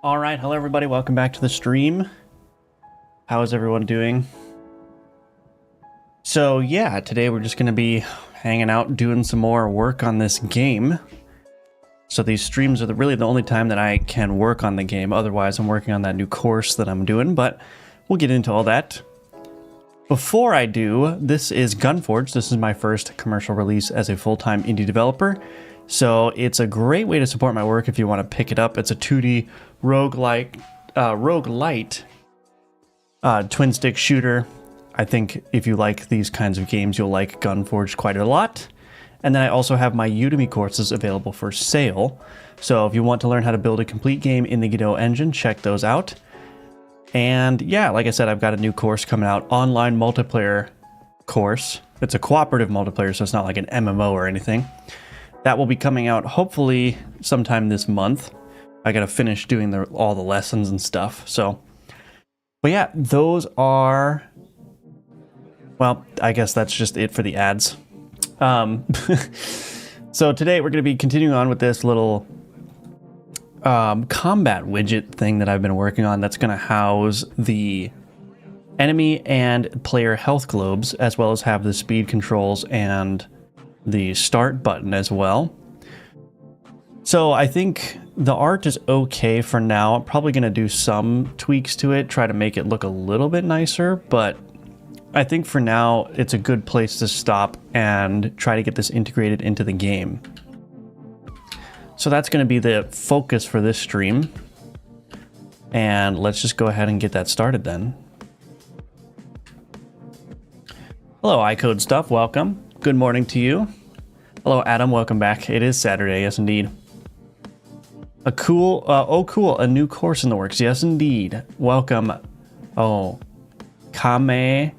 All right, hello everybody, welcome back to the stream. How is everyone doing? So yeah, today we're just gonna be hanging out doing some more work on this game. So these streams are really the only time that I can work on the game. Otherwise, I'm working on that new course that I'm doing, but we'll get into all that. Before I do, this is Gunforge. This is my first commercial release as a full-time indie developer. So it's a great way to support my work if you want to pick it up. It's a 2D roguelite twin stick shooter. I think if you like these kinds of games, you'll like Gunforge quite a lot. And then I also have my Udemy courses available for sale. So if you want to learn how to build a complete game in the Godot engine, check those out. And yeah, like I said, I've got a new course coming out, online multiplayer course. It's a cooperative multiplayer, so it's not like an MMO or anything. That will be coming out hopefully sometime this month. I gotta finish doing all the lessons and stuff. So, but yeah, those are, well, I guess that's just it for the ads. So today we're gonna be continuing on with this little combat widget thing that I've been working on that's gonna house the enemy and player health globes, as well as have the speed controls and the start button as well. So I think the art is okay for now. I'm probably going to do some tweaks to it, try to make it look a little bit nicer, but I think for now it's a good place to stop and try to get this integrated into the game. So that's going to be the focus for this stream. And let's just go ahead and get that started then. Hello, iCode Stuff, welcome. Good morning to you. Hello, Adam. Welcome back. It is Saturday. Yes, indeed. A cool, a new course in the works. Yes, indeed. Welcome. Oh, Kamai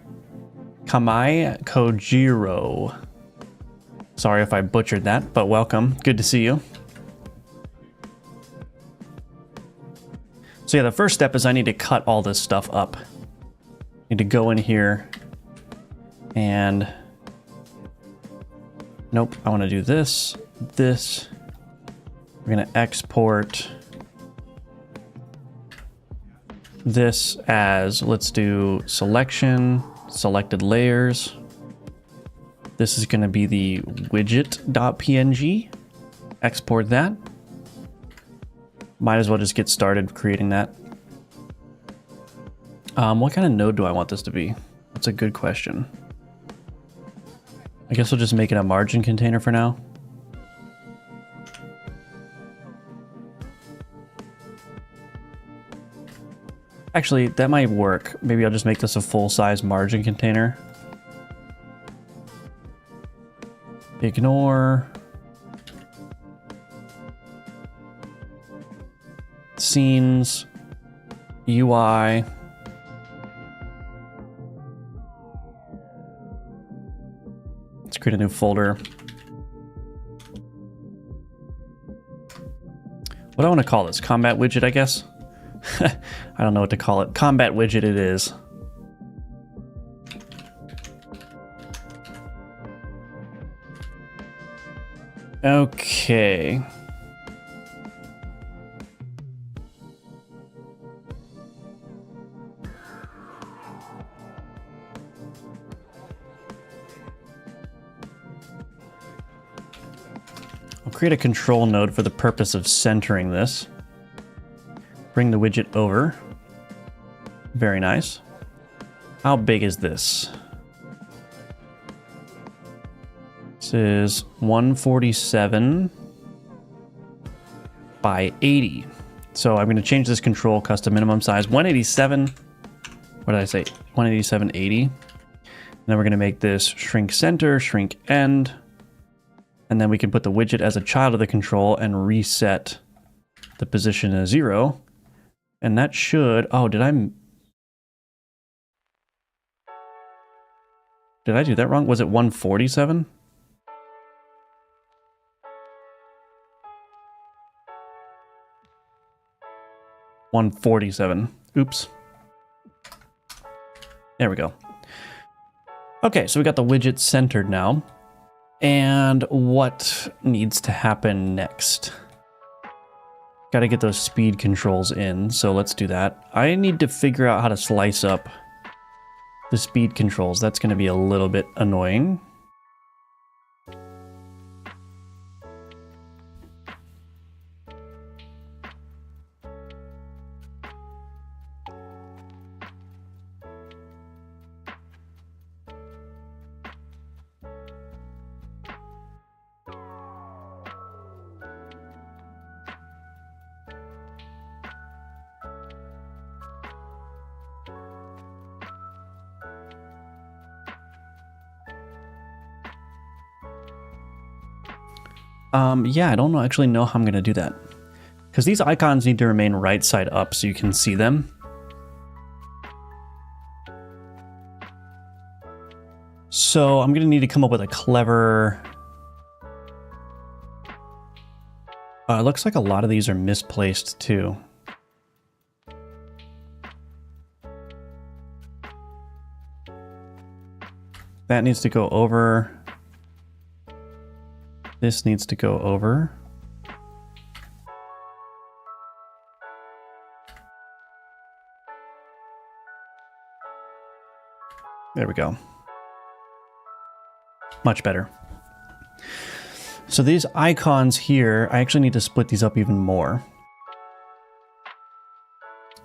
Kojiro. Sorry if I butchered that, but welcome. Good to see you. So yeah, the first step is I need to cut all this stuff up. I need to go in here and... Nope, I want to do this. We're going to export this as, let's do selection, selected layers. This is going to be the widget.png. Export that. Might as well just get started creating that. What kind of node do I want this to be? That's a good question. I guess we'll just make it a margin container for now. Actually, that might work. Maybe I'll just make this a full-size margin container. Ignore. Scenes. UI. Create a new folder. What do I want to call this? Combat widget, I guess? I don't know what to call it. Combat widget it is. Okay. Create a control node for the purpose of centering this. Bring the widget over. Very nice. How big is this? This is 147 by 80. So I'm going to change this control custom minimum size 187. What did I say? 187.80. And then we're going to make this shrink center, shrink end. And then we can put the widget as a child of the control and reset the position to 0. And that should... Oh, did I do that wrong? Was it 147? $147. Oops. There we go. Okay, so we got the widget centered now. And what needs to happen next? Got to get those speed controls in, so let's do that. I need to figure out how to slice up the speed controls. That's going to be a little bit annoying. Yeah, I don't actually know how I'm going to do that. Because these icons need to remain right side up so you can see them. So I'm going to need to come up with a clever... it looks like a lot of these are misplaced too. That needs to go over. This needs to go over. There we go. Much better. So these icons here, I actually need to split these up even more.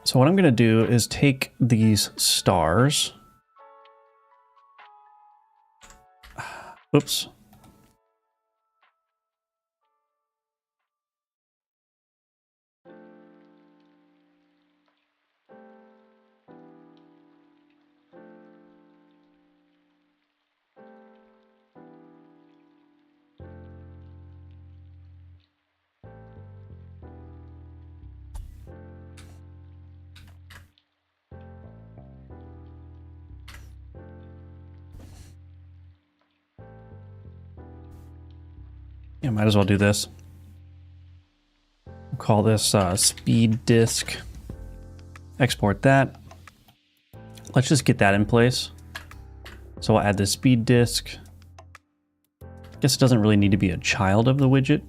So what I'm going to do is take these stars. Oops. Yeah, might as well do this. We'll call this speed disk. Export that. Let's just get that in place. So I'll add the speed disk. Guess it doesn't really need to be a child of the widget.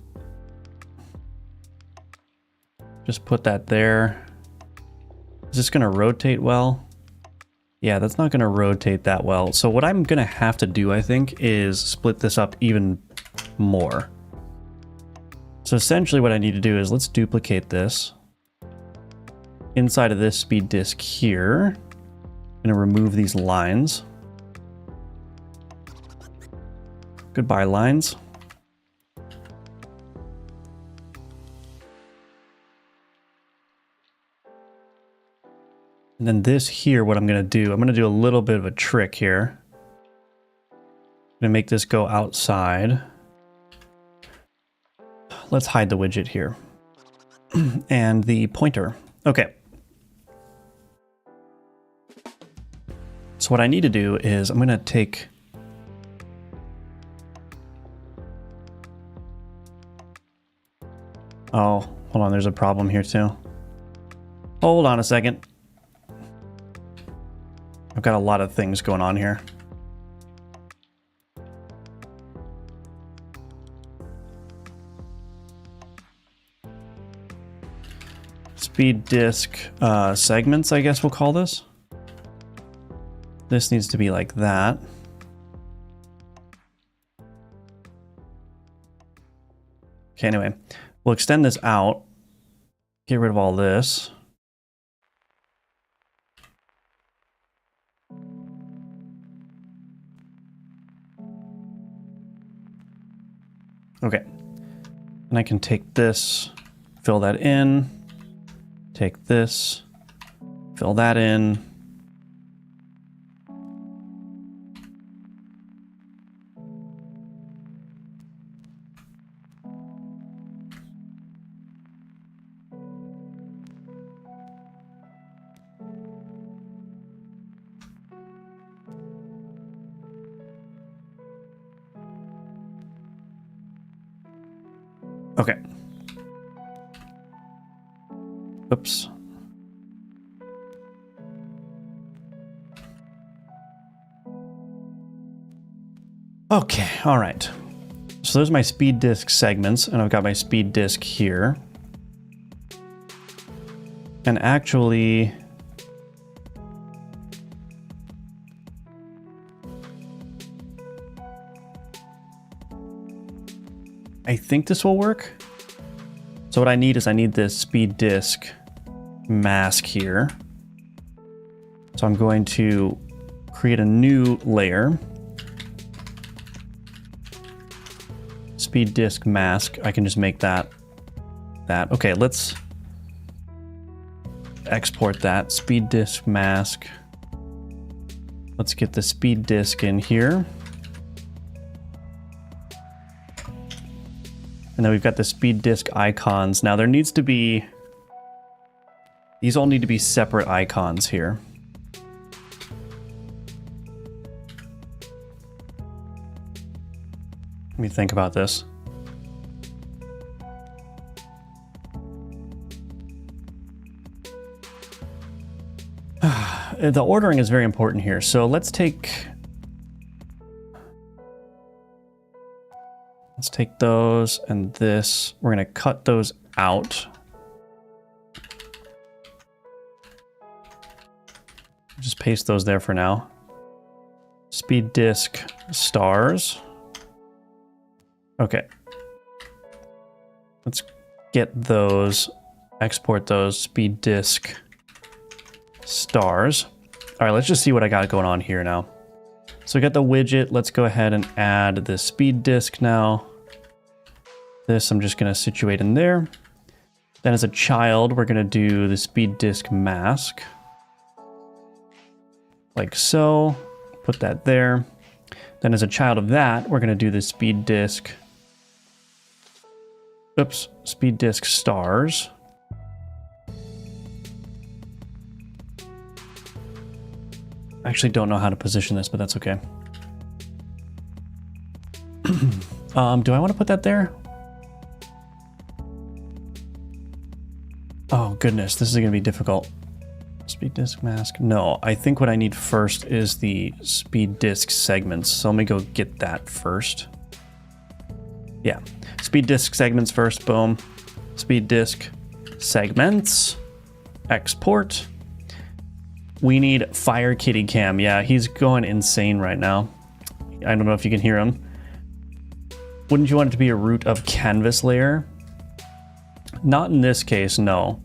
Just put that there. Is this going to rotate well? Yeah, that's not going to rotate that well. So what I'm going to have to do, I think, is split this up even more. So essentially what I need to do is let's duplicate this. Inside of this speed disk here, I'm going to remove these lines. Goodbye, lines. And then this here, what I'm going to do, I'm going to do a little bit of a trick here. I'm going to make this go outside. Let's hide the widget here. And the pointer. Okay. So what I need to do is I'm going to take... Oh, hold on, there's a problem here too. Hold on a second. I've got a lot of things going on here. Speed disk segments, I guess we'll call this. This needs to be like that. Okay, anyway, we'll extend this out. Get rid of all this. Okay, and I can take this, fill that in, take this, fill that in. Okay. Oops. Okay, all right. So those are my speed disk segments, and I've got my speed disk here. And actually, I think this will work. So what I need is I need this speed disk mask here. So I'm going to create a new layer. Speed disk mask. I can just make that. Okay, let's export that. Speed disk mask. Let's get the speed disk in here. And then we've got the speed disk icons. Now there needs to be, these all need to be separate icons here. Let me think about this. The ordering is very important here. So let's take those and this. We're going to cut those out. Just paste those there for now. Speed disk stars. Okay. Let's get those, export those speed disk stars. All right, let's just see what I got going on here now. So we got the widget. Let's go ahead and add the speed disk now. This I'm just going to situate in there. Then as a child, we're going to do the speed disk mask. Like so. Put that there. Then as a child of that, we're going to do the speed disk. Oops, speed disk stars. I actually don't know how to position this, but that's okay. Do I want to put that there? Oh goodness, this is going to be difficult. Speed disk mask. No, I think what I need first is the speed disk segments. So let me go get that first. Yeah, speed disk segments first. Boom. Speed disk segments. Export. We need Fire Kitty Cam. Yeah, he's going insane right now. I don't know if you can hear him. Wouldn't you want it to be a root of canvas layer? Not in this case, no.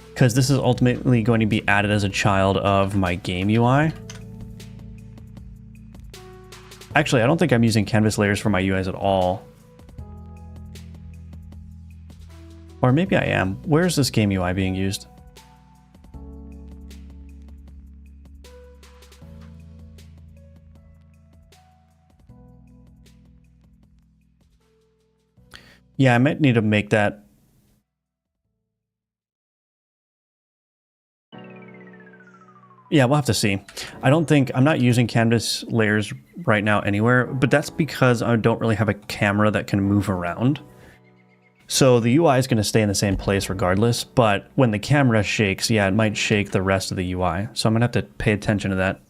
Because this is ultimately going to be added as a child of my game UI. Actually, I don't think I'm using canvas layers for my UIs at all. Or maybe I am. Where is this game UI being used? Yeah, I might need to make that. Yeah, we'll have to see. I'm not using canvas layers right now anywhere, but that's because I don't really have a camera that can move around. So the UI is going to stay in the same place regardless, but when the camera shakes, yeah, it might shake the rest of the UI. So I'm going to have to pay attention to that.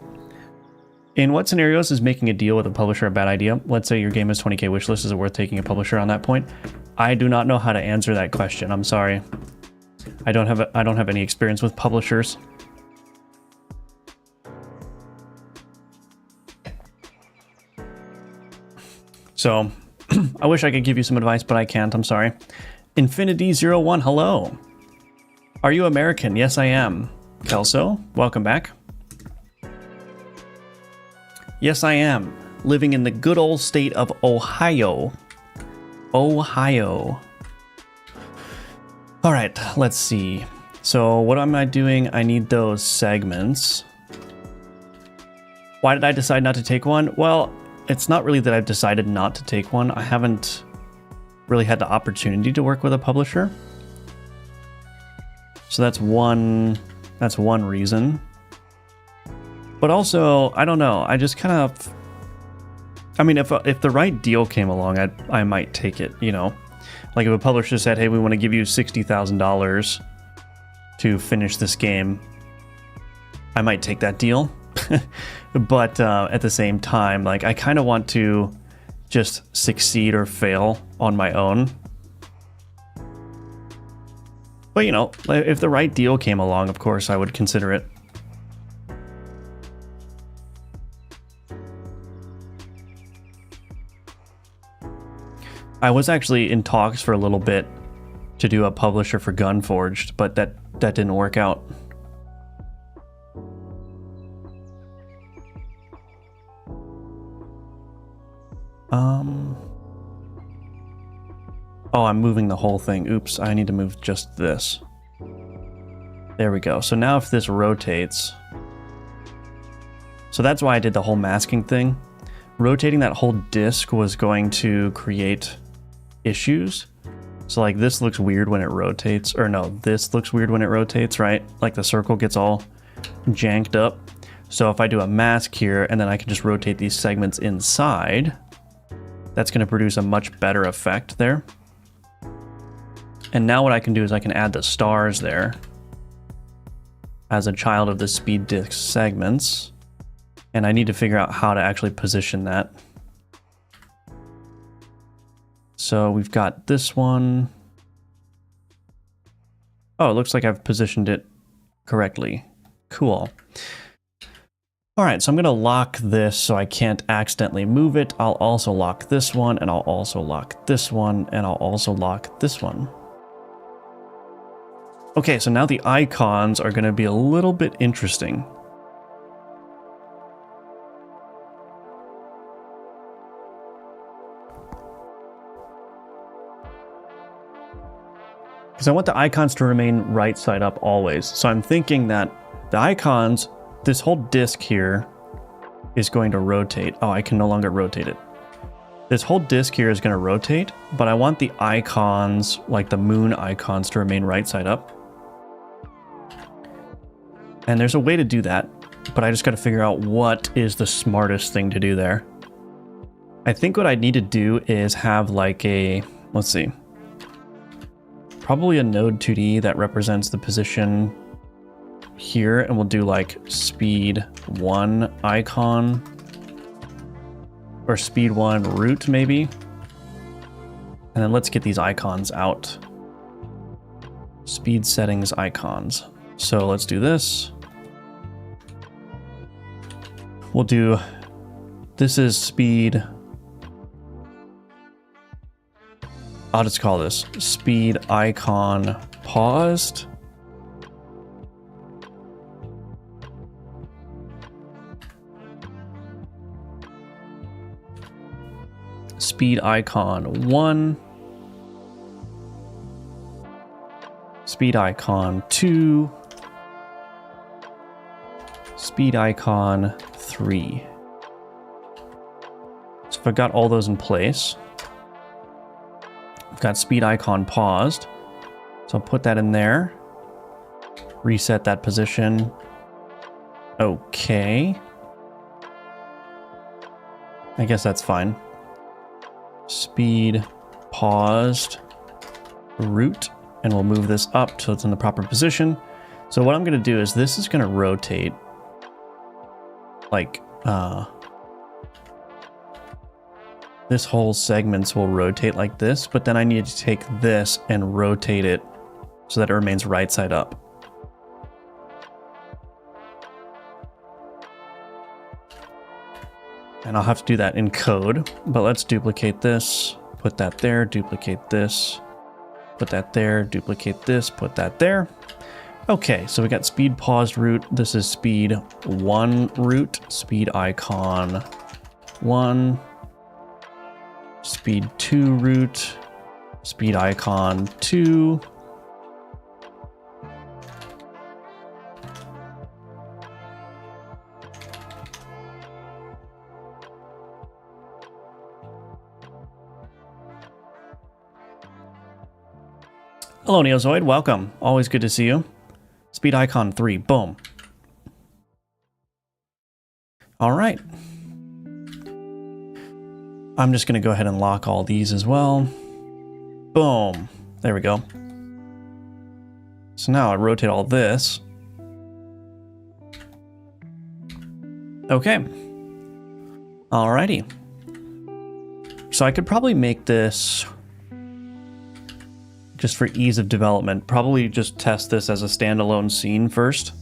In what scenarios is making a deal with a publisher a bad idea? Let's say your game has 20K wishlist. Is it worth taking a publisher on that point? I do not know how to answer that question. I'm sorry. I don't have any experience with publishers. So I wish I could give you some advice, but I can't. I'm sorry. Infinity01, hello. Are you American? Yes, I am. Kelso, welcome back. Yes, I am. Living in the good old state of Ohio. Ohio. All right, let's see. So what am I doing? I need those segments. Why did I decide not to take one? Well, it's not really that I've decided not to take one. I haven't really had the opportunity to work with a publisher. So that's one reason. But also, I don't know. I just kind of, I mean, if the right deal came along, I might take it, you know. Like if a publisher said, hey, we want to give you $60,000 to finish this game, I might take that deal. But at the same time, like I kind of want to just succeed or fail on my own. But you know, if the right deal came along, of course, I would consider it. I was actually in talks for a little bit to do a publisher for Gunforged, but that didn't work out. Oh, I'm moving the whole thing. Oops, I need to move just this. There we go. So now if this rotates... So that's why I did the whole masking thing. Rotating that whole disk was going to create issues. So like this looks weird when it rotates. Or no, this looks weird when it rotates, right? Like the circle gets all janked up. So if I do a mask here and then I can just rotate these segments inside, that's going to produce a much better effect there. And now what I can do is I can add the stars there as a child of the speed disk segments. And I need to figure out how to actually position that. So we've got this one. Oh, it looks like I've positioned it correctly. Cool. All right, so I'm gonna lock this so I can't accidentally move it. I'll also lock this one, and I'll also lock this one, and I'll also lock this one. Okay, so now the icons are gonna be a little bit interesting. Because I want the icons to remain right side up always. So I'm thinking that the icons, this whole disk here is going to rotate. Oh, I can no longer rotate it. This whole disk here is going to rotate, but I want the icons, like the moon icons, to remain right side up. And there's a way to do that, but I just got to figure out what is the smartest thing to do there. I think what I need to do is have like a, let's see, probably a node 2D that represents the position here, and we'll do like speed 1 icon or speed 1 root maybe. And then let's get these icons out. Speed settings icons. So let's do this. We'll do, this is speed, I'll just call this speed icon paused. Speed icon 1. Speed icon 2. Speed icon 3. So if I've got all those in place, I've got speed icon paused. So I'll put that in there. Reset that position. Okay. I guess that's fine. Speed paused root, and we'll move this up so it's in the proper position. So what I'm going to do is this is going to rotate like this whole segments will rotate like this, but then I need to take this and rotate it so that it remains right side up. And I'll have to do that in code, but let's duplicate this, put that there, duplicate this, put that there, duplicate this, put that there. Okay, so we got speed paused root. This is speed 1 root, speed icon 1, speed 2 root, speed icon 2. Hello, Neozoid. Welcome. Always good to see you. Speed icon 3. Boom. All right. I'm just going to go ahead and lock all these as well. Boom. There we go. So now I rotate all this. Okay. Alrighty. So I could probably make this just for ease of development, probably just test this as a standalone scene first.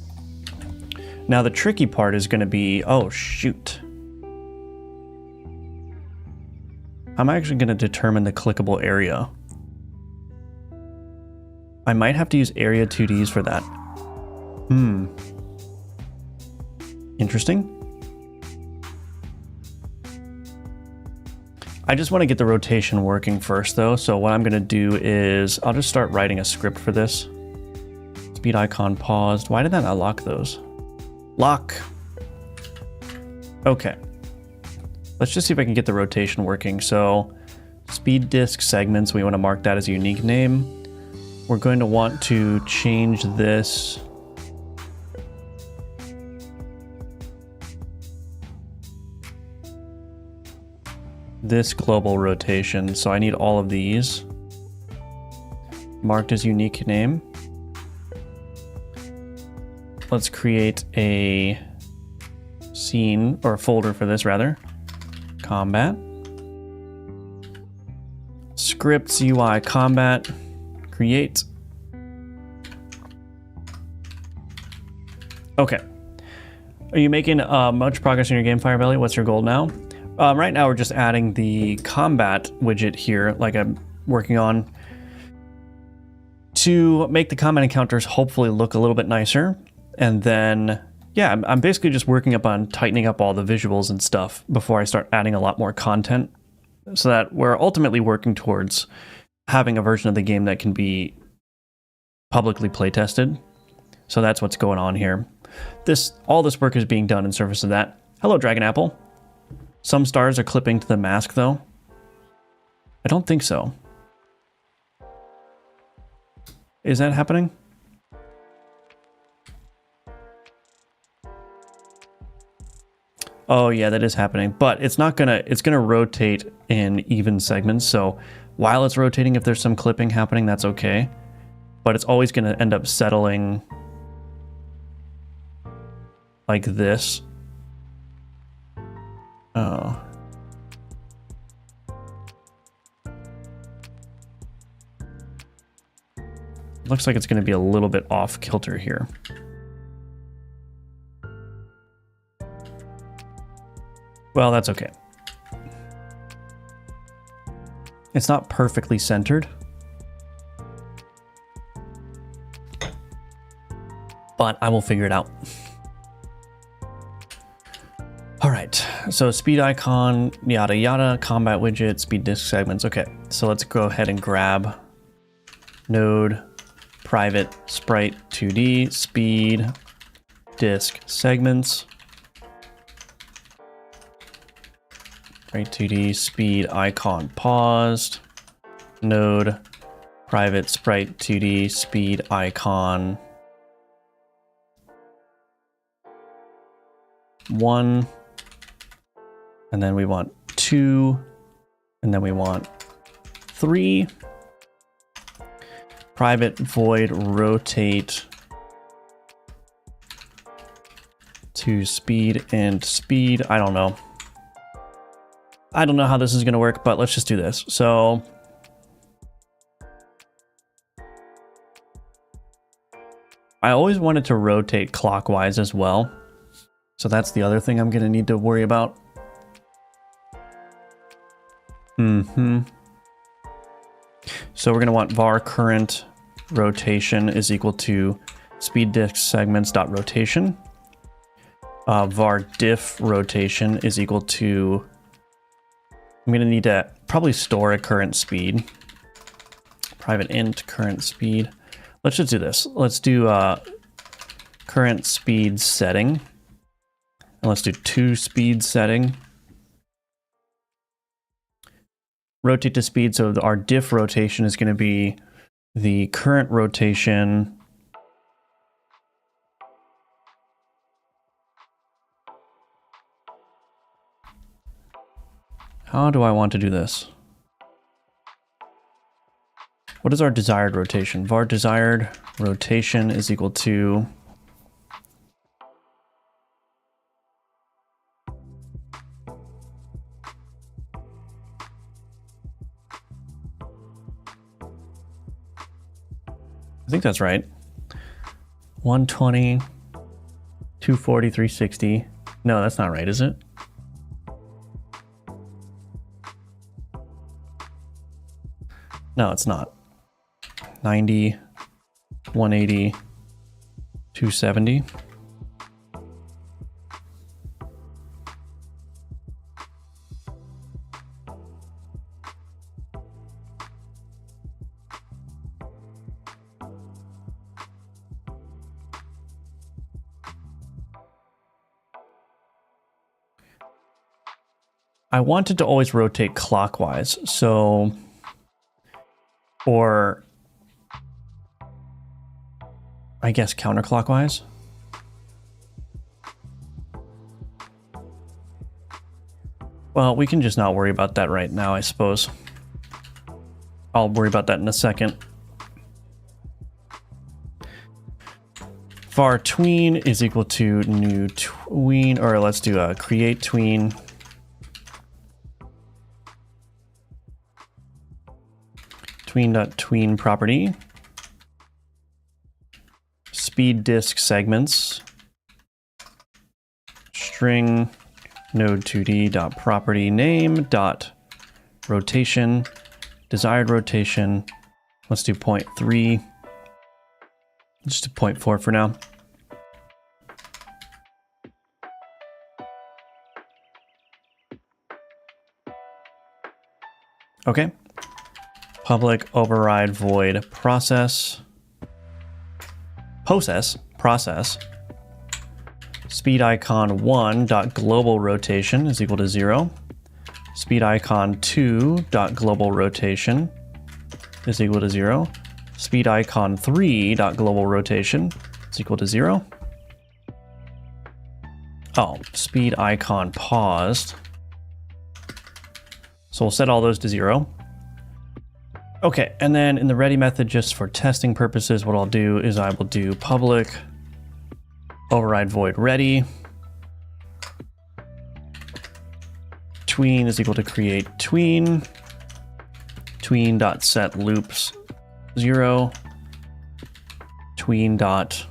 Now the tricky part is going to be, oh shoot. I'm actually going to determine the clickable area. I might have to use area 2Ds for that. Interesting. I just want to get the rotation working first though, so what I'm going to do is I'll just start writing a script for this. Speed icon paused. Why did that not lock those? Lock. Okay. Let's just see if I can get the rotation working. So speed disk segments, we want to mark that as a unique name. We're going to want to change this. This global rotation. So I need all of these marked as unique name. Let's create a scene or a folder for this rather. Combat. Scripts UI combat. Create. Okay. Are you making much progress in your game, Firebelly? What's your goal now? Right now we're just adding the combat widget here, like I'm working on, to make the combat encounters hopefully look a little bit nicer. And then, yeah, I'm basically just working up on tightening up all the visuals and stuff before I start adding a lot more content, so that we're ultimately working towards having a version of the game that can be publicly playtested. So that's what's going on here. All this work is being done in service of that. Hello, Dragon Apple. Some stars are clipping to the mask, though. I don't think so. Is that happening? Oh yeah, that is happening, but it's gonna rotate in even segments. So while it's rotating, if there's some clipping happening, that's okay. But it's always gonna end up settling like this. Oh. Looks like it's going to be a little bit off kilter here. Well, that's okay. It's not perfectly centered, but I will figure it out. All right, so speed icon, yada yada, combat widget, speed disk segments. Okay, so let's go ahead and grab node, private, sprite 2D, speed, disk segments. Sprite 2D, speed icon paused, node, private, sprite 2D, speed icon 1. And then we want 2, and then we want 3. Private void rotate to speed and speed. I don't know. I don't know how this is going to work, but let's just do this. So I always wanted to rotate clockwise as well. So that's the other thing I'm going to need to worry about. So we're going to want var current rotation is equal to speed disk segments dot rotation. Var diff rotation is equal to, I'm going to need to probably store a current speed. Private int current speed. Let's just do this. Let's do current speed setting. And let's do toSpeed setting. Rotate to speed, so our diff rotation is going to be the current rotation how do I want to do this? What is our desired rotation? Var desired rotation is equal to I think that's right. 120, 240, 360. No, that's not right, is it? No, it's not. 90, 180, 270. I wanted to always rotate clockwise, so, or I guess counterclockwise. Well, we can just not worry about that right now, I suppose. I'll worry about that in a second. Var tween is equal to new tween, or let's do a create tween. Tween.tween property. Speed disk segments. String node2d.property name dot rotation. Desired rotation. Let's do 0.3. Just do 0.4 for now. Okay. Public override void process. Process. Speed icon 1 dot global rotation is equal to 0. Speed icon 2 dot global rotation is equal to 0. Speed icon 3 dot global rotation is equal to 0. Oh, speed icon paused. So we'll set all those to 0. Okay, and then in the ready method, just for testing purposes, what I'll do is I will do public override void ready. Tween is equal to create tween. Tween dot set loops 0. Tween dot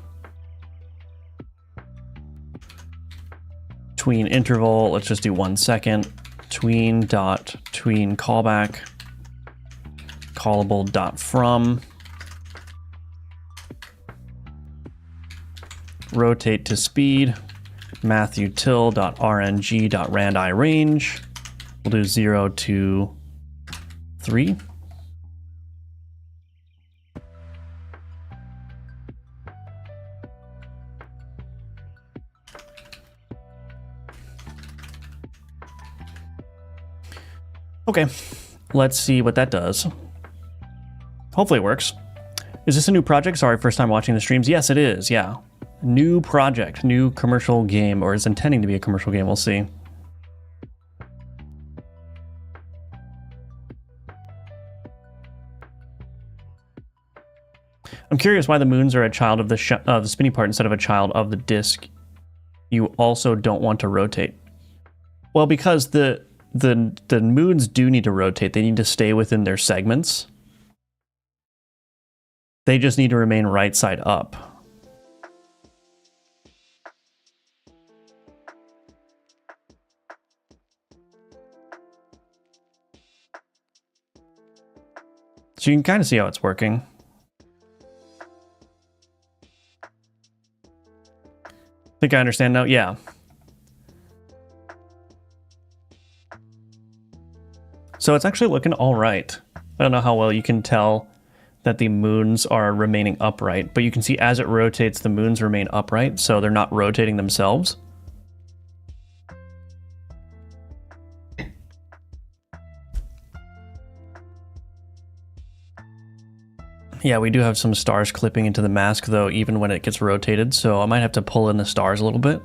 tween interval, let's just do 1 second. Tween dot tween callback. Callable dot from. Rotate to speed. Mathutil dot rng dot randi range. We'll do 0 to 3. Okay, let's see what that does. Hopefully it works. Is this a new project? Sorry, first time watching the streams. Yes, it is, yeah. New project, new commercial game, or is intending to be a commercial game, we'll see. I'm curious why the moons are a child of the spinny part instead of a child of the disk. You also don't want to rotate. Well, because the moons do need to rotate. They need to stay within their segments. They just need to remain right side up. So you can kind of see how it's working. Think I understand now? Yeah. So it's actually looking all right. I don't know how well you can tell that the moons are remaining upright, but you can see as it rotates, the moons remain upright, so they're not rotating themselves. Yeah, we do have some stars clipping into the mask, though, even when it gets rotated, so I might have to pull in the stars a little bit.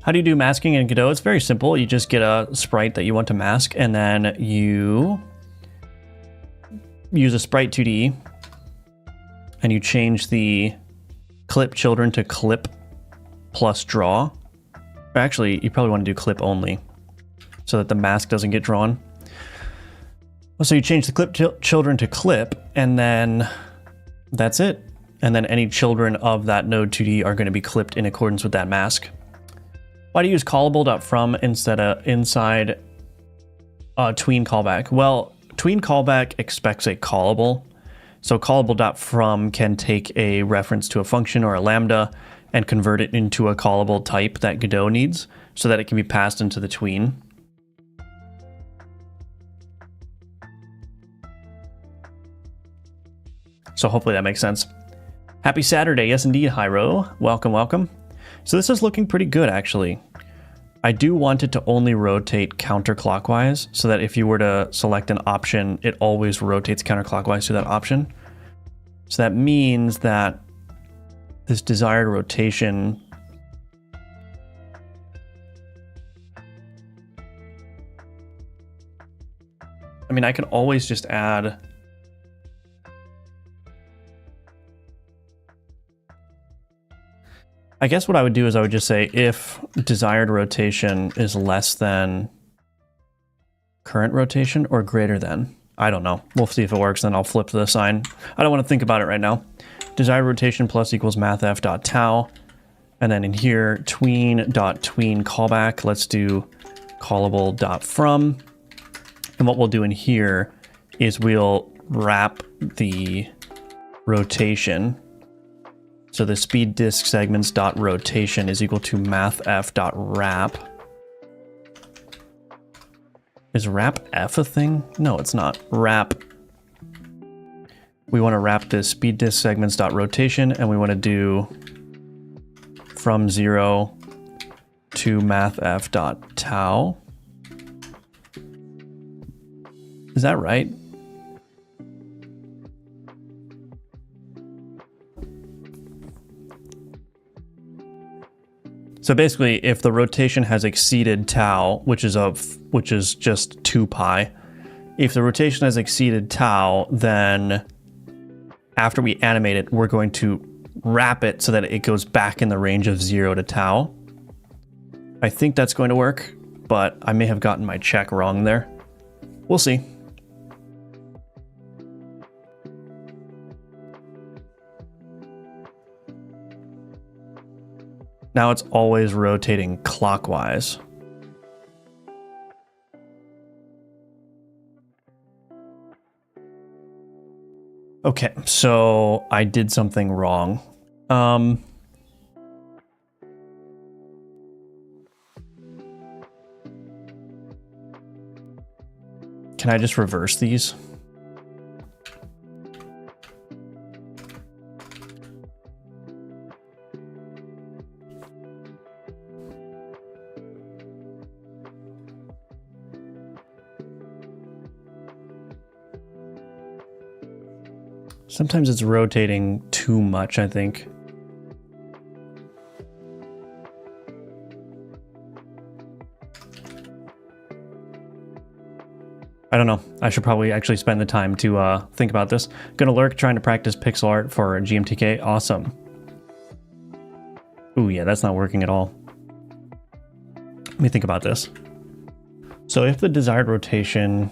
How do you do masking in Godot? It's very simple. You just get a sprite that you want to mask, and then you use a sprite 2D, and you change the clip children to clip plus draw. Actually, you probably want to do clip only. so that the mask doesn't get drawn. So you change the clip children to clip, and then that's it. And then any children of that node 2D are going to be clipped in accordance with that mask. Why do you use callable.from instead of inside tween callback? Well, tween callback expects a callable. So callable.from can take a reference to a function or a lambda and convert it into a callable type that Godot needs so that it can be passed into the tween. So hopefully that makes sense. Happy Saturday. Yes, indeed, Hyro. Welcome, welcome. So this is looking pretty good, actually. I do want it to only rotate counterclockwise so that if you were to select an option, it always rotates counterclockwise to that option. So that means that this desired rotation I mean, I can always just add I guess what I would do is I would just say if desired rotation is less than current rotation or greater than. I don't know. We'll see if it works, then I'll flip the sign. I don't want to think about it right now. Desired rotation plus equals mathf.tau. And then in here, tween.tween callback. Let's do callable.from. And what we'll do in here is we'll wrap the rotation. So the speed disk segments dot rotation is equal to mathf dot wrap. Is wrap f a thing? No, it's not. Wrap. We want to wrap the speed disk segments dot rotation, and we want to do from 0 to mathf dot tau. Is that right? So basically, if the rotation has exceeded tau, which is just 2 pi, if the rotation has exceeded tau, then after we animate it, we're going to wrap it so that it goes back in the range of 0 to tau. I think that's going to work, but I may have gotten my check wrong there. We'll see. Now it's always rotating clockwise. Okay, so I did something wrong. Can I just reverse these? Sometimes it's rotating too much, I think. I don't know. I should probably actually spend the time to think about this. Gonna lurk trying to practice pixel art for GMTK. Awesome. Ooh, yeah, that's not working at all. Let me think about this. So if the desired rotation...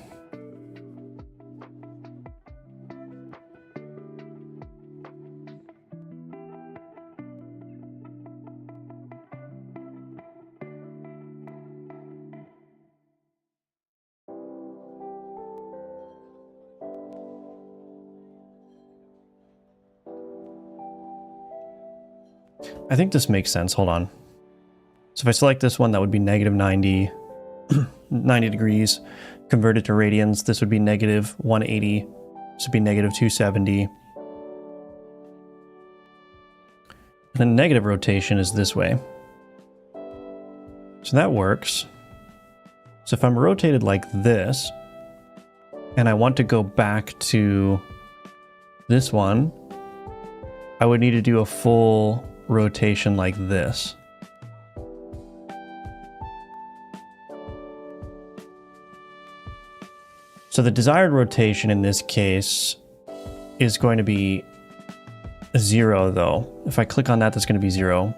I think this makes sense. Hold on. So if I select this one, that would be negative 90, 90 degrees. Convert it to radians, this would be negative 180. This would be negative 270. And then negative rotation is this way. So that works. So if I'm rotated like this, and I want to go back to this one, I would need to do a full rotation like this. So the desired rotation in this case is going to be 0 though. If I click on that, that's going to be 0.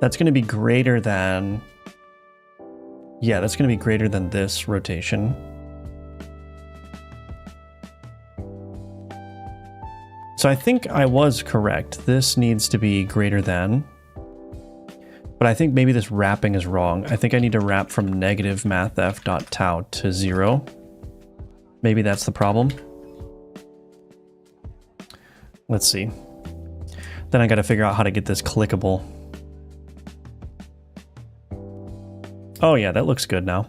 That's going to be greater than Yeah, that's going to be greater than this rotation. So I think I was correct. This needs to be greater than. But I think maybe this wrapping is wrong. I think I need to wrap from negative mathf.tau to 0. Maybe that's the problem. Let's see. Then I got to figure out how to get this clickable. Oh yeah, that looks good now.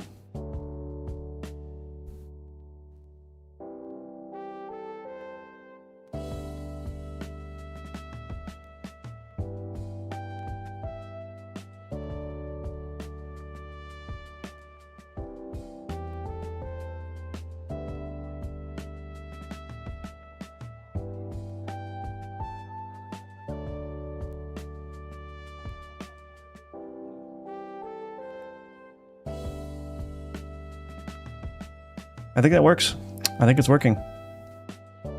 I think that works. I think it's working.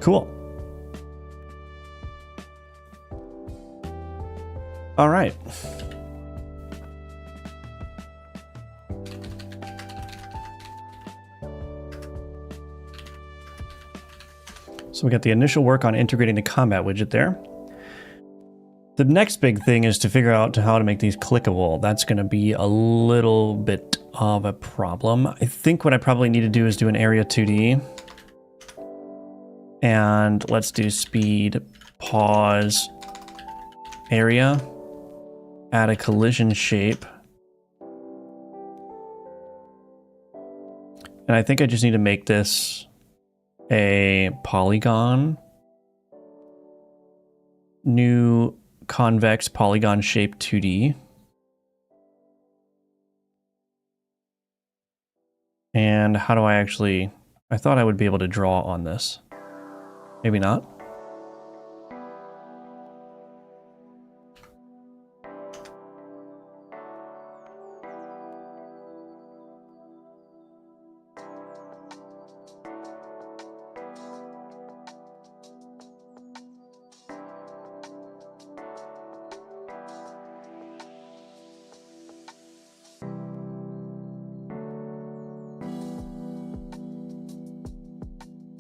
Cool. All right. So we got the initial work on integrating the combat widget there. The next big thing is to figure out how to make these clickable. That's going to be a little bit of a problem. I think what I probably need to do is do an area 2D. And let's do speed, pause, area, add a collision shape. And I think I just need to make this a polygon. New convex polygon shape 2D. And how do I actually... I thought I would be able to draw on this. Maybe not.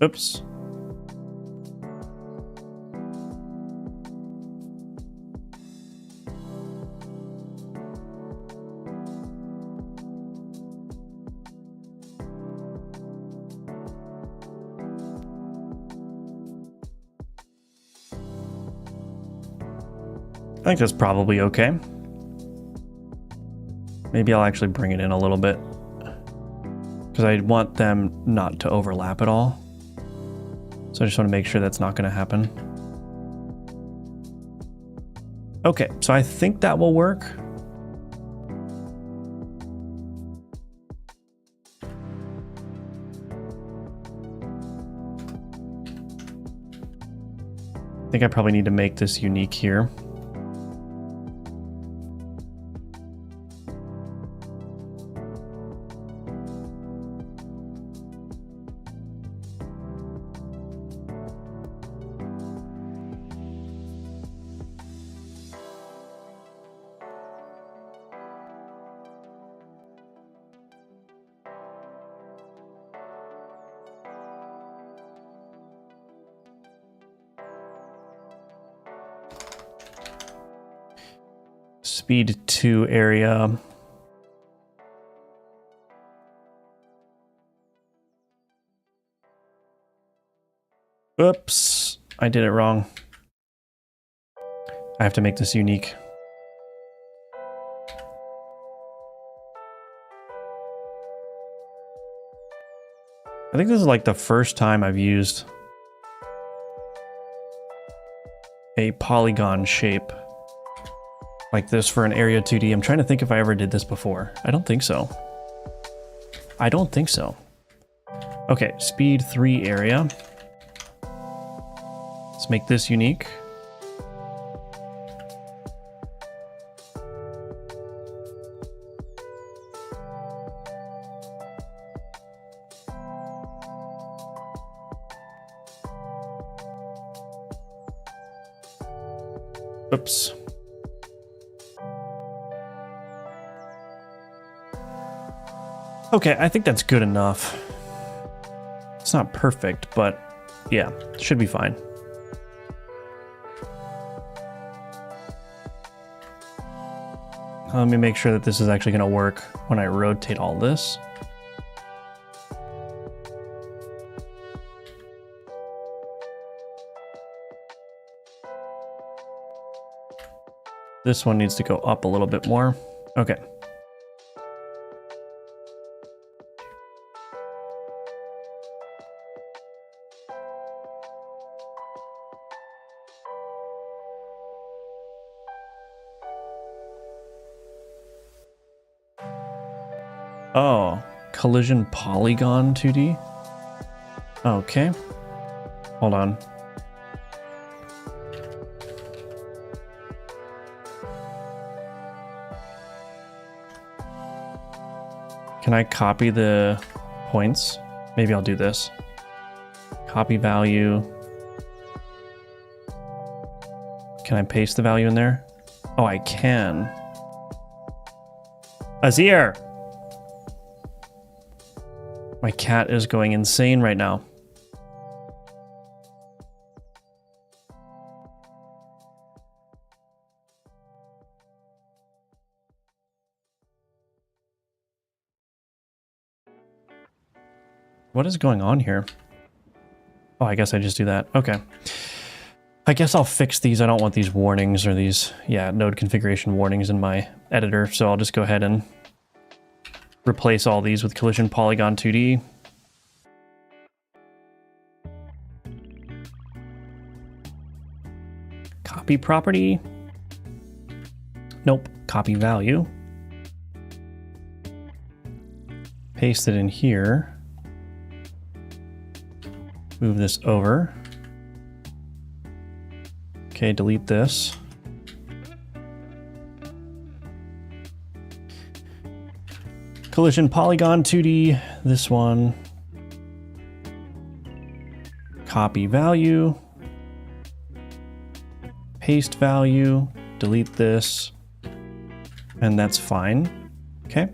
Oops. I think that's probably okay. Maybe I'll actually bring it in a little bit, because I want them not to overlap at all. So I just want to make sure that's not going to happen. Okay, so I think that will work. I think I probably need to make this unique here. Speed 2 area. Oops, I did it wrong. I have to make this unique. I think this is like the first time I've used a polygon shape like this for an area 2D. I'm trying to think if I ever did this before. I don't think so. I don't think so. Okay, speed 3 area. Let's make this unique. Oops. Okay, I think that's good enough. It's not perfect, but yeah, should be fine. Let me make sure that this is actually going to work when I rotate all this. This one needs to go up a little bit more. Okay. Oh, collision polygon 2D? Okay. Hold on. Can I copy the points? Maybe I'll do this. Copy value. Can I paste the value in there? Oh, I can. Azir! My cat is going insane right now. What is going on here? Oh, I guess I just do that. Okay. I guess I'll fix these. I don't want these warnings or these, node configuration warnings in my editor. So I'll just go ahead and replace all these with collision polygon 2D. Copy property. Nope. Copy value. Paste it in here. Move this over. Okay, delete this. Collision polygon 2D, this one. Copy value. Paste value, delete this, and that's fine. Okay.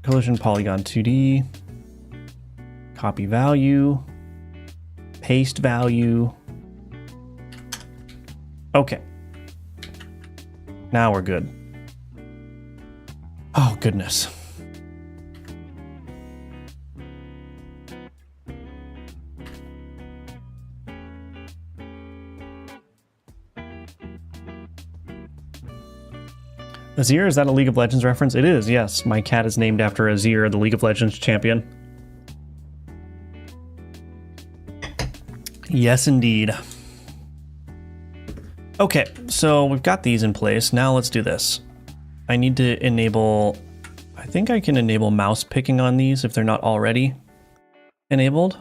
Collision polygon 2D. Copy value. Paste value. Okay. Now we're good. Oh, goodness. Azir, is that a League of Legends reference? It is, yes. My cat is named after Azir, the League of Legends champion. Yes, indeed. Okay, so we've got these in place. Now let's do this. I need to enable, I think I can enable mouse picking on these if they're not already enabled.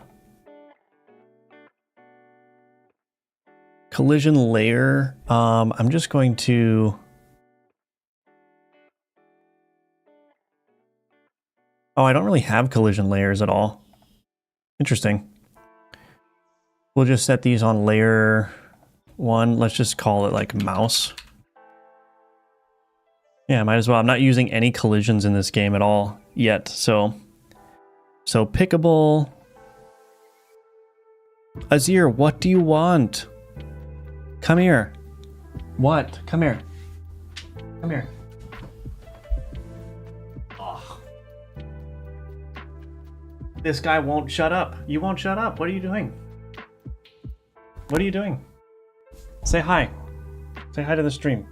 Collision layer. I'm just going to, oh, I don't really have collision layers at all. Interesting. We'll just set these on layer 1. Let's just call it like mouse. Yeah, might as well. I'm not using any collisions in this game at all yet. So pickable. Azir, what do you want? Come here. What? Come here. Come here. Oh. This guy won't shut up. You won't shut up. What are you doing? What are you doing? Say hi. Say hi to the stream.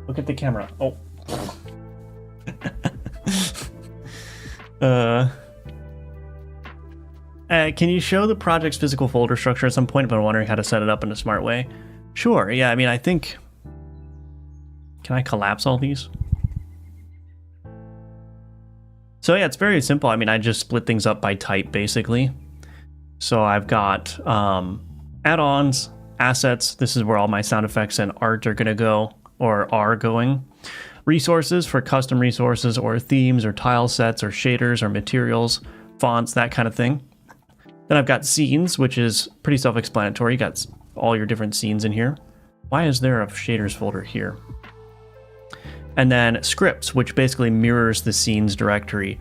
Look at the camera. Oh. Can you show the project's physical folder structure at some point? But I'm wondering how to set it up in a smart way. Sure. Yeah. I mean, I think. Can I collapse all these? So yeah, it's very simple. I mean, I just split things up by type basically. So I've got add-ons, assets. This is where all my sound effects and art are going to go, or are going. Resources for custom resources or themes or tile sets or shaders or materials, fonts, that kind of thing. Then I've got scenes, which is pretty self-explanatory. You got all your different scenes in here. Why is there a shaders folder here? And then scripts, which basically mirrors the scenes directory.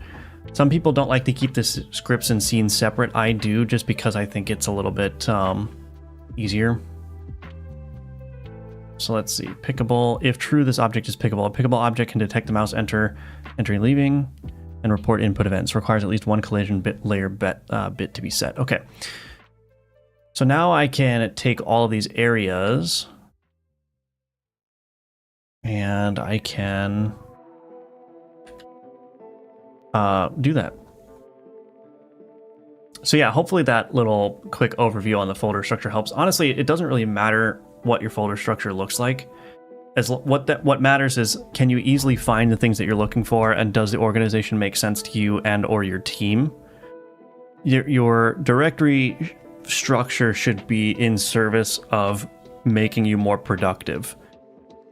Some people don't like to keep the scripts and scenes separate. I do, just because I think it's a little bit easier. So let's see, pickable. If true, this object is pickable. A pickable object can detect the mouse entering, leaving, and report input events. Requires at least one collision layer bit to be set. Okay. So now I can take all of these areas and I can do that. So yeah, hopefully that little quick overview on the folder structure helps. Honestly, it doesn't really matter what your folder structure looks like. What matters is, can you easily find the things that you're looking for, and does the organization make sense to you and or your team? Your directory structure should be in service of making you more productive.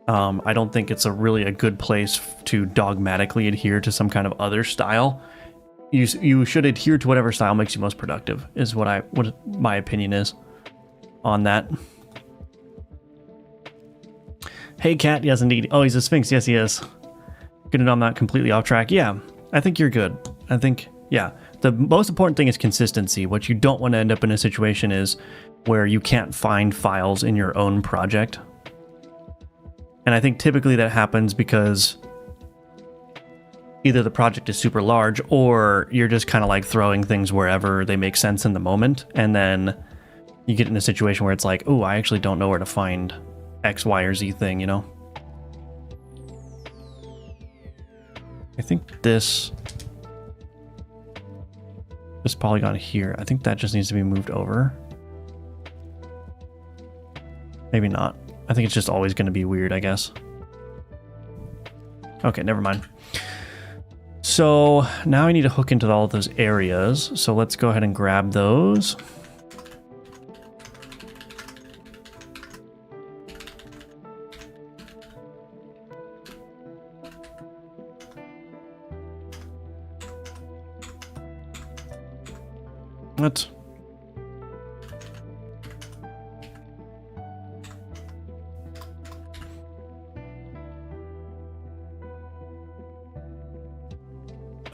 I don't think it's really a good place to dogmatically adhere to some kind of other style. You should adhere to whatever style makes you most productive, is what my opinion is on that. Hey, Cat. Yes, indeed. Oh, he's a Sphinx. Yes, he is. Good to know I'm not completely off track. Yeah, I think you're good. I think, yeah. The most important thing is consistency. What you don't want to end up in a situation is where you can't find files in your own project. And I think typically that happens because either the project is super large or you're just kind of like throwing things wherever they make sense in the moment. And then you get in a situation where it's like, oh, I actually don't know where to find X, Y, or Z thing, you know? I think this polygon here, I think that just needs to be moved over. Maybe not. I think it's just always going to be weird, I guess. Okay, never mind. So now I need to hook into all of those areas. So let's go ahead and grab those. What?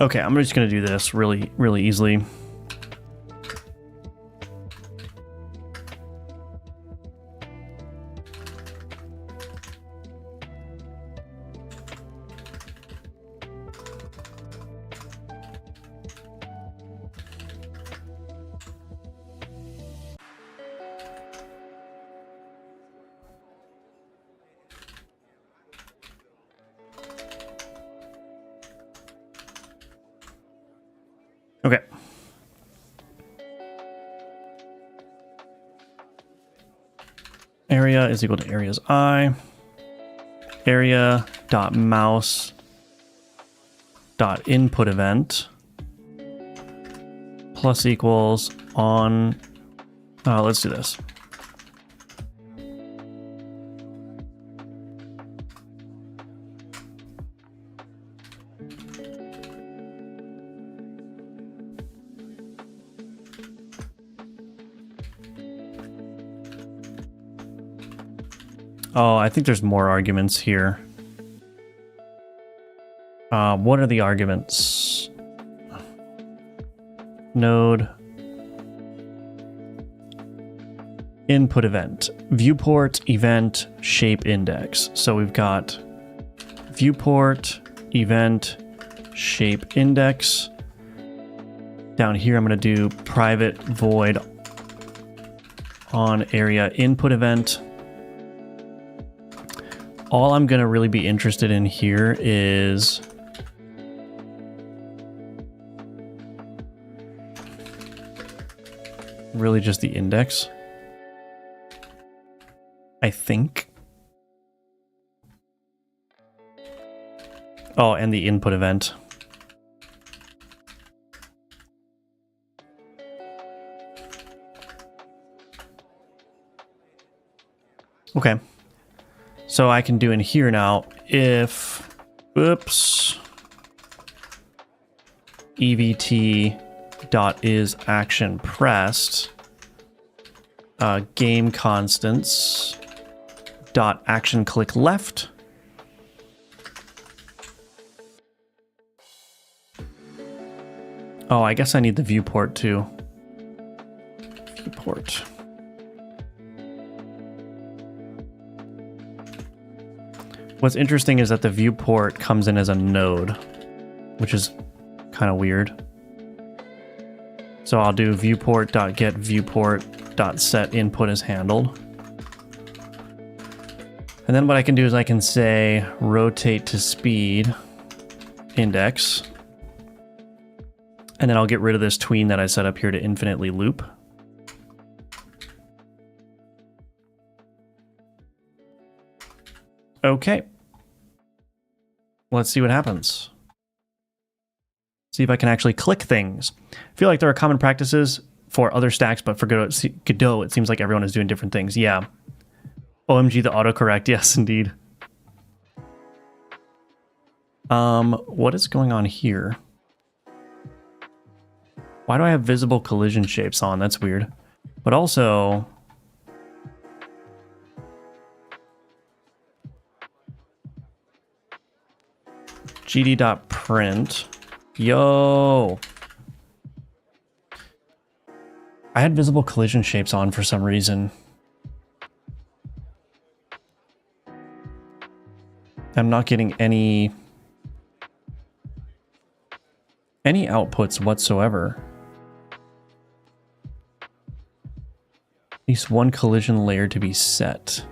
Okay, I'm just gonna do this really easily. Okay. Area is equal to areas I. Area dot mouse dot input event plus equals on. Let's do this. Oh, I think there's more arguments here. What are the arguments? Node. Input event. Viewport, event, shape index. So we've got viewport, event, shape index. Down here, I'm going to do private void on area input event. All I'm going to really be interested in here is really just the index, I think. Oh, and the input event. Okay. So I can do in here now if, oops, evt dot is action pressed, game constants dot action click left Oh, I guess I need the viewport too. Viewport. What's interesting is that the viewport comes in as a node, which is kind of weird. So I'll do viewport.get viewport.set input as handled. And then what I can do is I can say rotate to speed index. And then I'll get rid of this tween that I set up here to infinitely loop. Okay. Let's see what happens. See if I can actually click things. I feel like there are common practices for other stacks, but for Godot, it seems like everyone is doing different things. Yeah. OMG, the autocorrect. Yes, indeed. What is going on here? Why do I have visible collision shapes on? That's weird. But also... gd.print. Yo! I had visible collision shapes on for some reason. I'm not getting any outputs whatsoever. At least one collision layer to be set.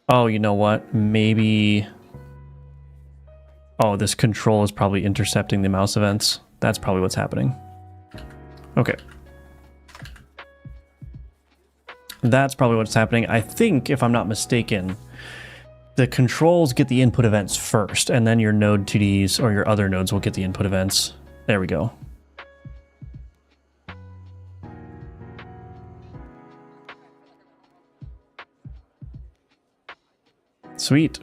Oh, you know what? Maybe... Oh, this control is probably intercepting the mouse events. That's probably what's happening. Okay. That's probably what's happening. I think, if I'm not mistaken, the controls get the input events first, and then your node 2Ds or your other nodes will get the input events. There we go. Sweet.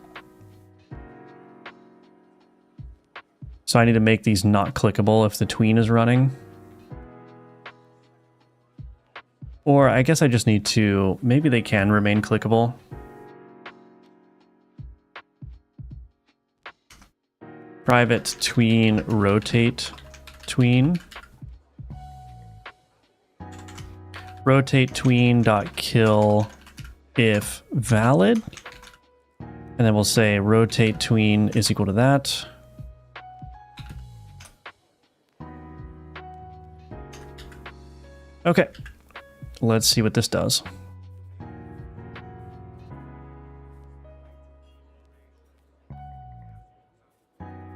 So I need to make these not clickable if the tween is running. Or I guess I just need to... Maybe they can remain clickable. Private tween rotate tween. Rotate tween dot kill if valid. And then we'll say rotate tween is equal to that. Okay, let's see what this does.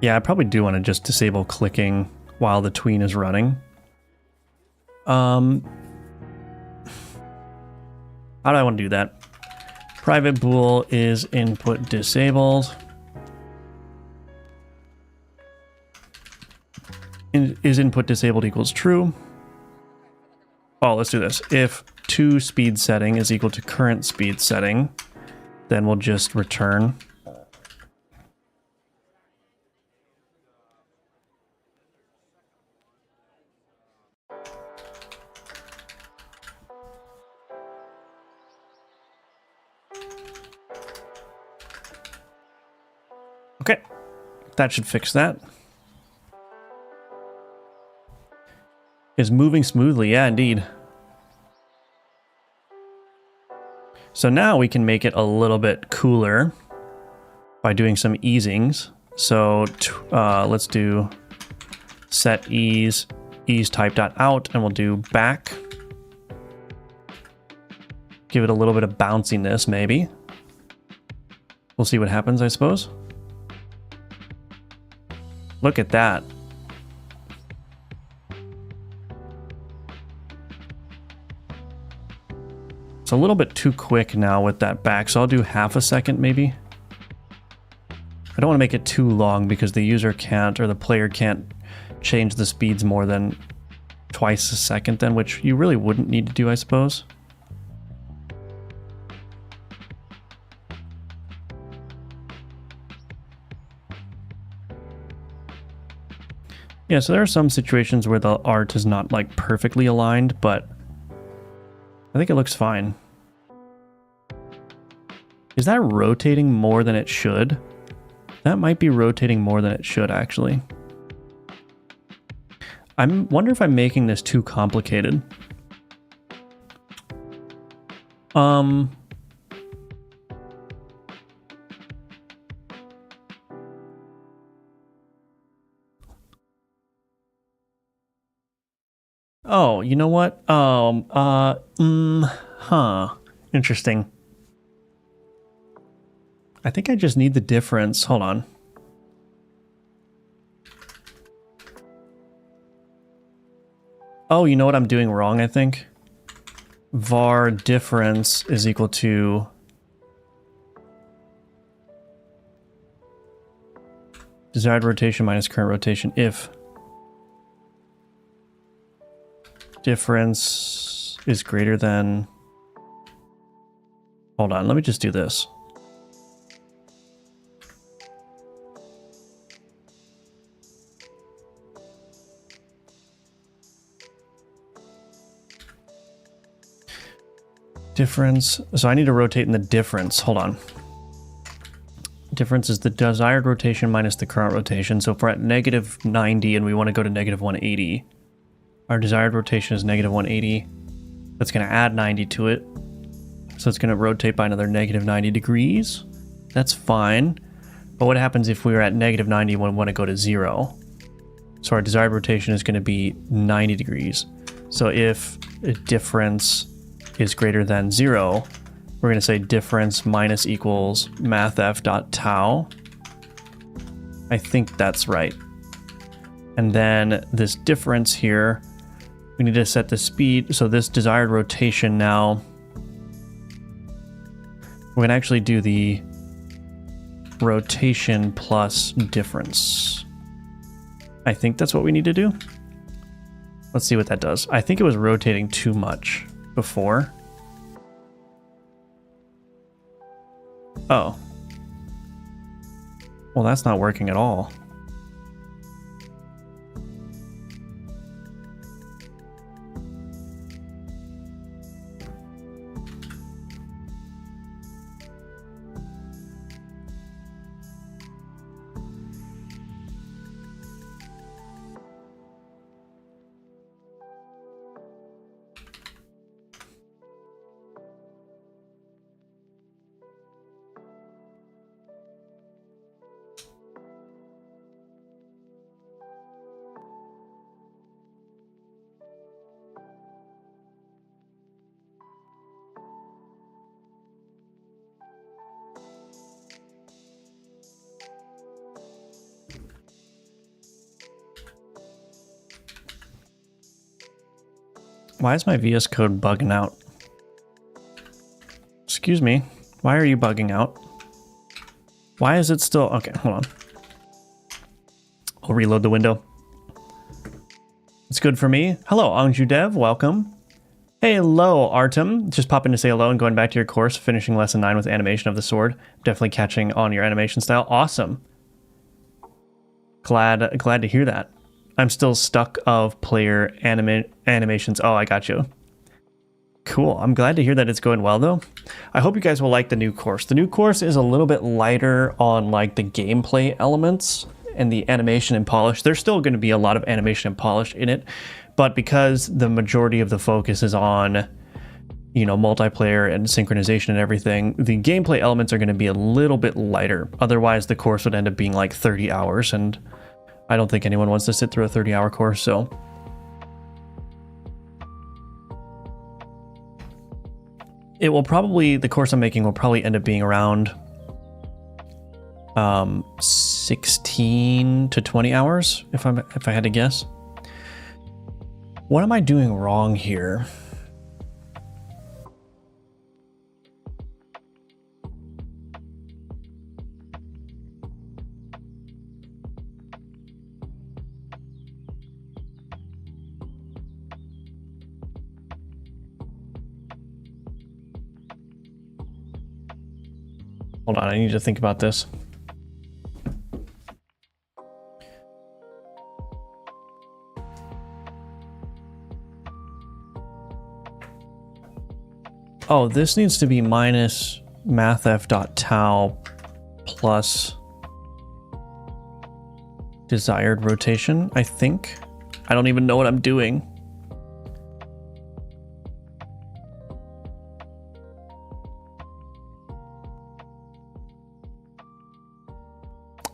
Yeah, I probably do want to just disable clicking while the tween is running. How do I want to do that? Private bool is input disabled. Is input disabled equals true? Oh, let's do this. If to speed setting is equal to current speed setting, then we'll just return. Okay, that should fix that. Is moving smoothly, yeah, indeed. So now we can make it a little bit cooler by doing some easings. So let's do set ease type.out, and we'll do back. Give it a little bit of bounciness, maybe. We'll see what happens, I suppose. Look at that. It's a little bit too quick now with that back, so I'll do half a second maybe. I don't want to make it too long because the user can't, or the player can't change the speeds more than twice a second then, which you really wouldn't need to do, I suppose. Yeah, so there are some situations where the art is not like perfectly aligned, but I think it looks fine. Is that rotating more than it should? That might be rotating more than it should, actually. I wonder if I'm making this too complicated. Oh, you know what? Interesting. I think I just need the difference. Hold on. Oh, you know what I'm doing wrong, I think? Var difference is equal to desired rotation minus current rotation if difference is greater than... Hold on, let me just do this. Difference, so I need to rotate in the difference. Hold on. Difference is the desired rotation minus the current rotation. So if we're at negative 90 and we want to go to negative 180, our desired rotation is negative 180. That's going to add 90 to it. So it's going to rotate by another negative 90 degrees. That's fine. But what happens if we were at negative 90 and we want to go to 0? So our desired rotation is going to be 90 degrees. So if a difference is greater than 0, we're going to say difference minus equals mathf dot tau. I think that's right. And then this difference here, we need to set the speed. So this desired rotation now, we're going to actually do the rotation plus difference. I think that's what we need to do. Let's see what that does. I think it was rotating too much before. Oh. Well, that's not working at all. Why is my VS Code bugging out? Excuse me. Why are you bugging out? Why is it still... Okay, hold on. I'll reload the window. It's good for me. Hello, Anju Dev. Welcome. Hey, hello, Artem. Just popping to say hello and going back to your course, finishing lesson 9 with animation of the sword. Definitely catching on your animation style. Awesome. Glad to hear that. I'm still stuck of player animations. Oh, I got you. Cool. I'm glad to hear that it's going well, though. I hope you guys will like the new course. The new course is a little bit lighter on like the gameplay elements and the animation and polish. There's still going to be a lot of animation and polish in it, but because the majority of the focus is on, you know, multiplayer and synchronization and everything, the gameplay elements are going to be a little bit lighter. Otherwise, the course would end up being like 30 hours, and I don't think anyone wants to sit through a 30-hour course, so. It will probably, the course I'm making will probably end up being around 16 to 20 hours, if I had to guess. What am I doing wrong here? Hold on, I need to think about this. Oh, this needs to be minus mathf.tau plus desired rotation, I think. I don't even know what I'm doing.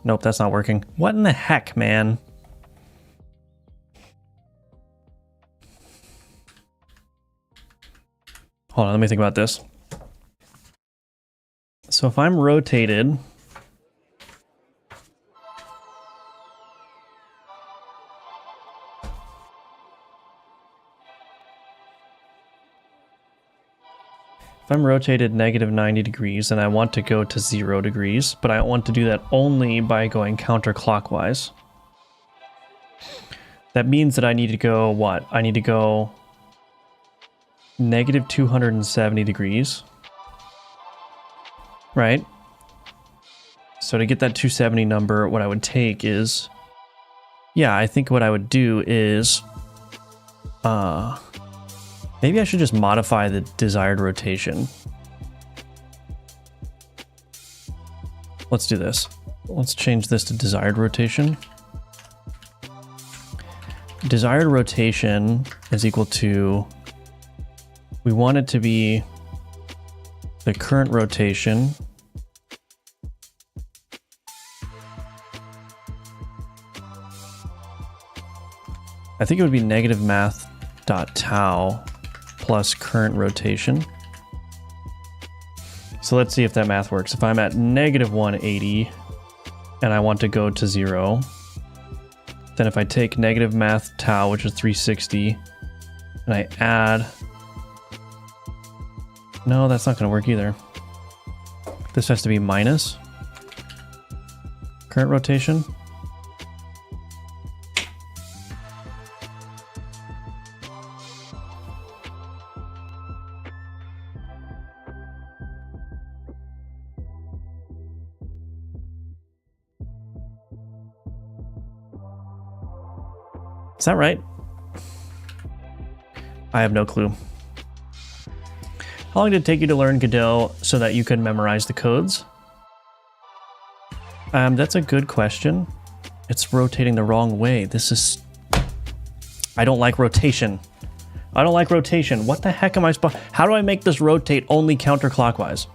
Nope, that's not working. What in the heck, man? Hold on, let me think about this. So if I'm rotated, negative 90 degrees and I want to go to 0 degrees, but I want to do that only by going counterclockwise. That means that I need to go what? I need to go negative 270 degrees. Right? So to get that 270 number, what I would take is, yeah, I think what I would do is, maybe I should just modify the desired rotation. Let's do this. Let's change this to desired rotation. Desired rotation is equal to, we want it to be the current rotation I think it would be negative math dot tau plus current rotation. So let's see if that math works. If I'm at negative 180 and I want to go to 0, then if I take negative math tau, which is 360, and I add, no, that's not going to work either. This has to be minus current rotation. Is that right? I have no clue. How long did it take you to learn Godot so that you could memorize the codes? That's a good question. It's rotating the wrong way. I don't like rotation. I don't like rotation. What the heck am I supposed? How do I make this rotate only counterclockwise?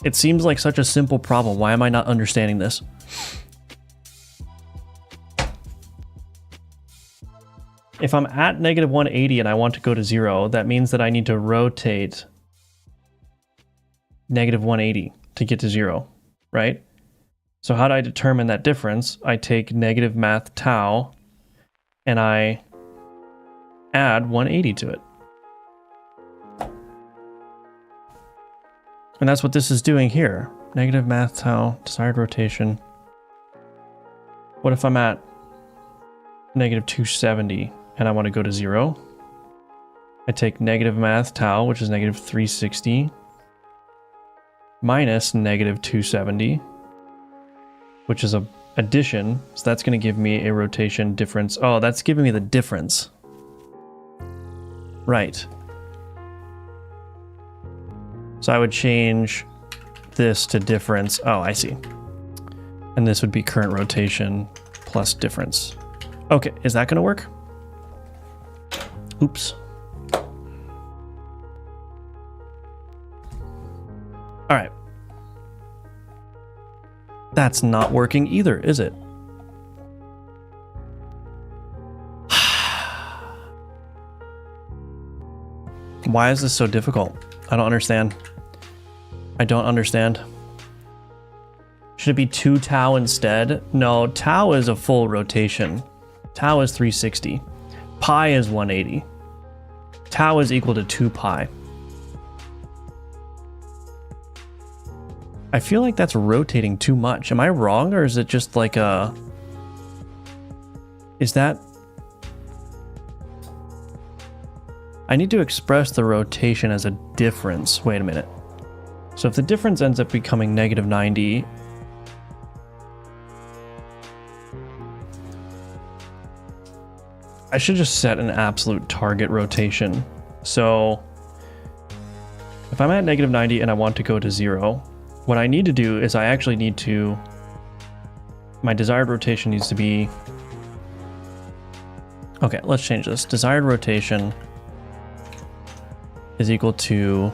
It seems like such a simple problem. Why am I not understanding this? If I'm at negative 180 and I want to go to 0, that means that I need to rotate negative 180 to get to 0, right? So how do I determine that difference? I take negative math tau and I add 180 to it. And that's what this is doing here. Negative math tau, desired rotation. What if I'm at negative 270 and I want to go to 0? I take negative math tau, which is negative 360, minus negative 270, which is a addition. So that's going to give me a rotation difference. Oh, that's giving me the difference. Right. So I would change this to difference. Oh, I see. And this would be current rotation plus difference. Okay, is that going to work? Oops. All right. That's not working either, is it? Why is this so difficult? I don't understand. I don't understand. Should it be 2 tau instead? No, tau is a full rotation. Tau is 360. Pi is 180. Tau is equal to 2 pi. I feel like that's rotating too much. Am I wrong, or is it just like a... Is that... I need to express the rotation as a difference. Wait a minute. So if the difference ends up becoming negative 90... I should just set an absolute target rotation. So if I'm at negative 90 and I want to go to 0, what I need to do is I actually need to my desired rotation needs to be... Okay, let's change this. Desired rotation is equal to...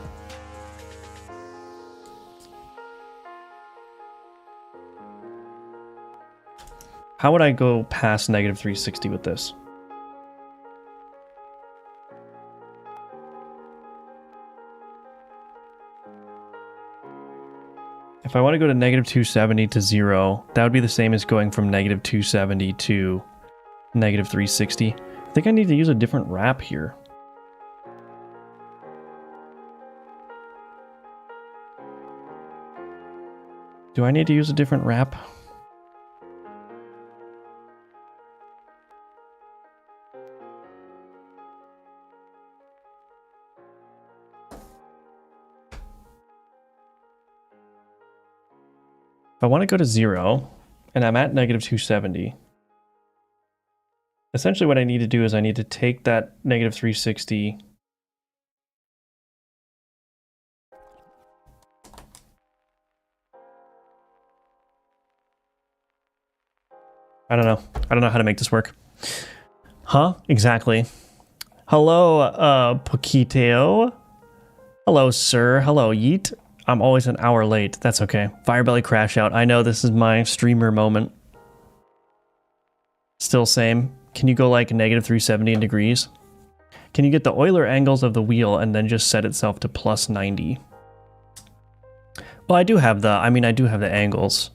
How would I go past negative 360 with this? If I want to go to negative 270 to 0, that would be the same as going from negative 270 to negative 360. I think I need to use a different wrap here. Do I need to use a different wrap? If I want to go to 0, and I'm at negative 270, essentially what I need to do is I need to take that negative 360 I don't know how to make this work. Huh? Exactly. Hello, Pokiteo. Hello, sir. Hello, Yeet. I'm always an hour late. That's okay. Firebelly crash out. I know this is my streamer moment. Still same. Can you go like negative 370 in degrees? Can you get the Euler angles of the wheel and then just set itself to plus 90? Well, I do have the angles.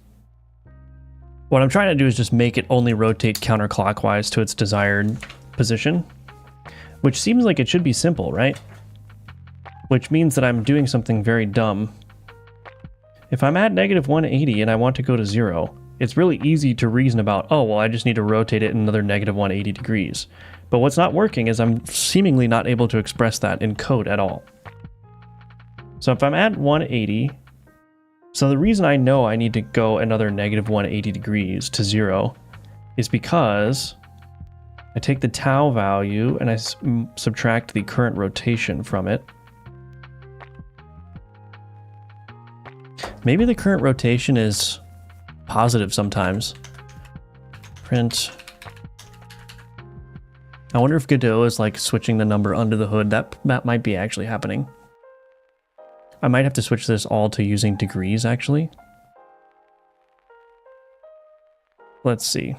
What I'm trying to do is just make it only rotate counterclockwise to its desired position, which seems like it should be simple, right? Which means that I'm doing something very dumb. If I'm at negative 180 and I want to go to 0, it's really easy to reason about, oh, well, I just need to rotate it another negative 180 degrees. But what's not working is I'm seemingly not able to express that in code at all. So if I'm at 180, so the reason I know I need to go another negative 180 degrees to 0 is because I take the tau value and I subtract the current rotation from it. Maybe the current rotation is positive sometimes. Print. I wonder if Godot is like switching the number under the hood. That might be actually happening. I might have to switch this all to using degrees actually. Let's see.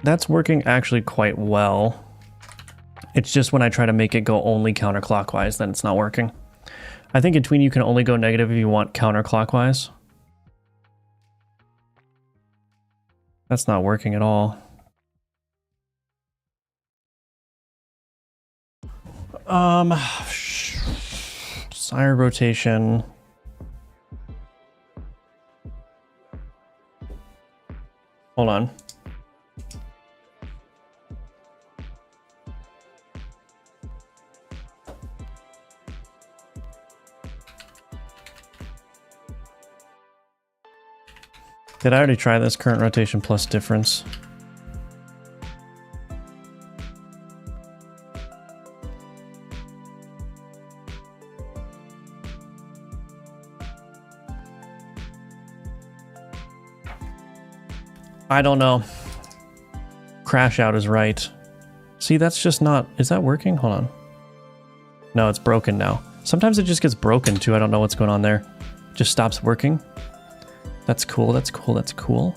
That's working actually quite well. It's just when I try to make it go only counterclockwise, then it's not working. I think in tween you can only go negative if you want counterclockwise. That's not working at all. Desired rotation. Hold on. Did I already try this current rotation plus difference? I don't know. Crash out is right. See, that's just not... Is that working? Hold on. No, it's broken now. Sometimes it just gets broken too. I don't know what's going on there. It just stops working. That's cool, that's cool, that's cool.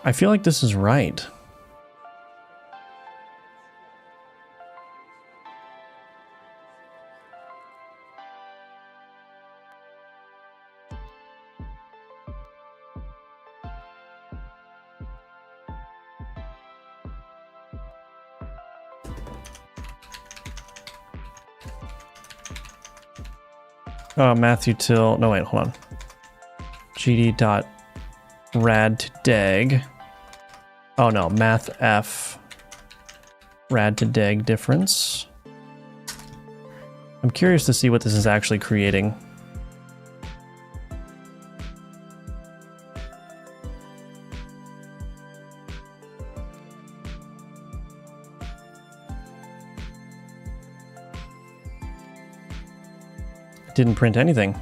I feel like this is right. Math util. No, wait, hold on. gd.rad to deg. Oh no, math f rad to deg difference. I'm curious to see what this is actually creating. Didn't print anything.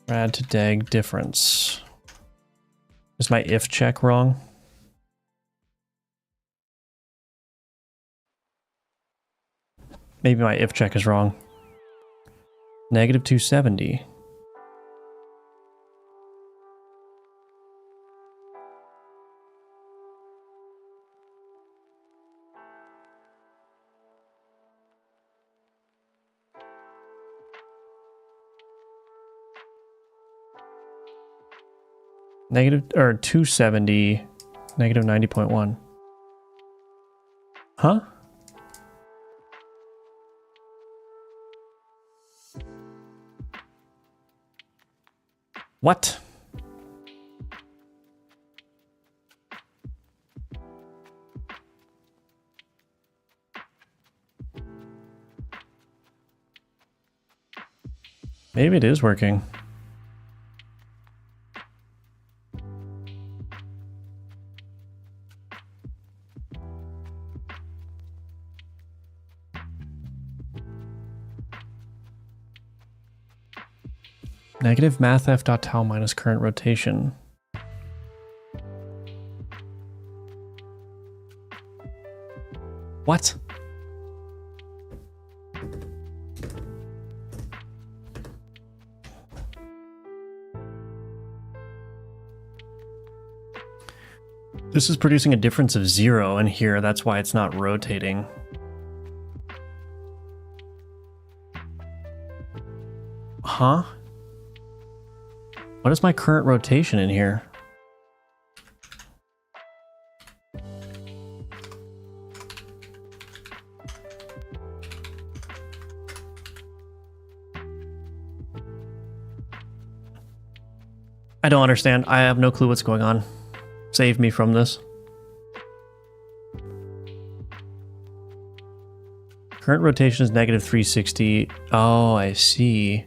Rad to deg difference. Is my if check wrong? Maybe my if check is wrong. Negative 270. Negative, or 270, negative 90.1. Huh? What? Maybe it is working. Negative mathf.tau minus current rotation. What? This is producing a difference of 0 in here. That's why it's not rotating. Huh? What is my current rotation in here? I don't understand. I have no clue what's going on. Save me from this. Current rotation is negative 360. Oh, I see.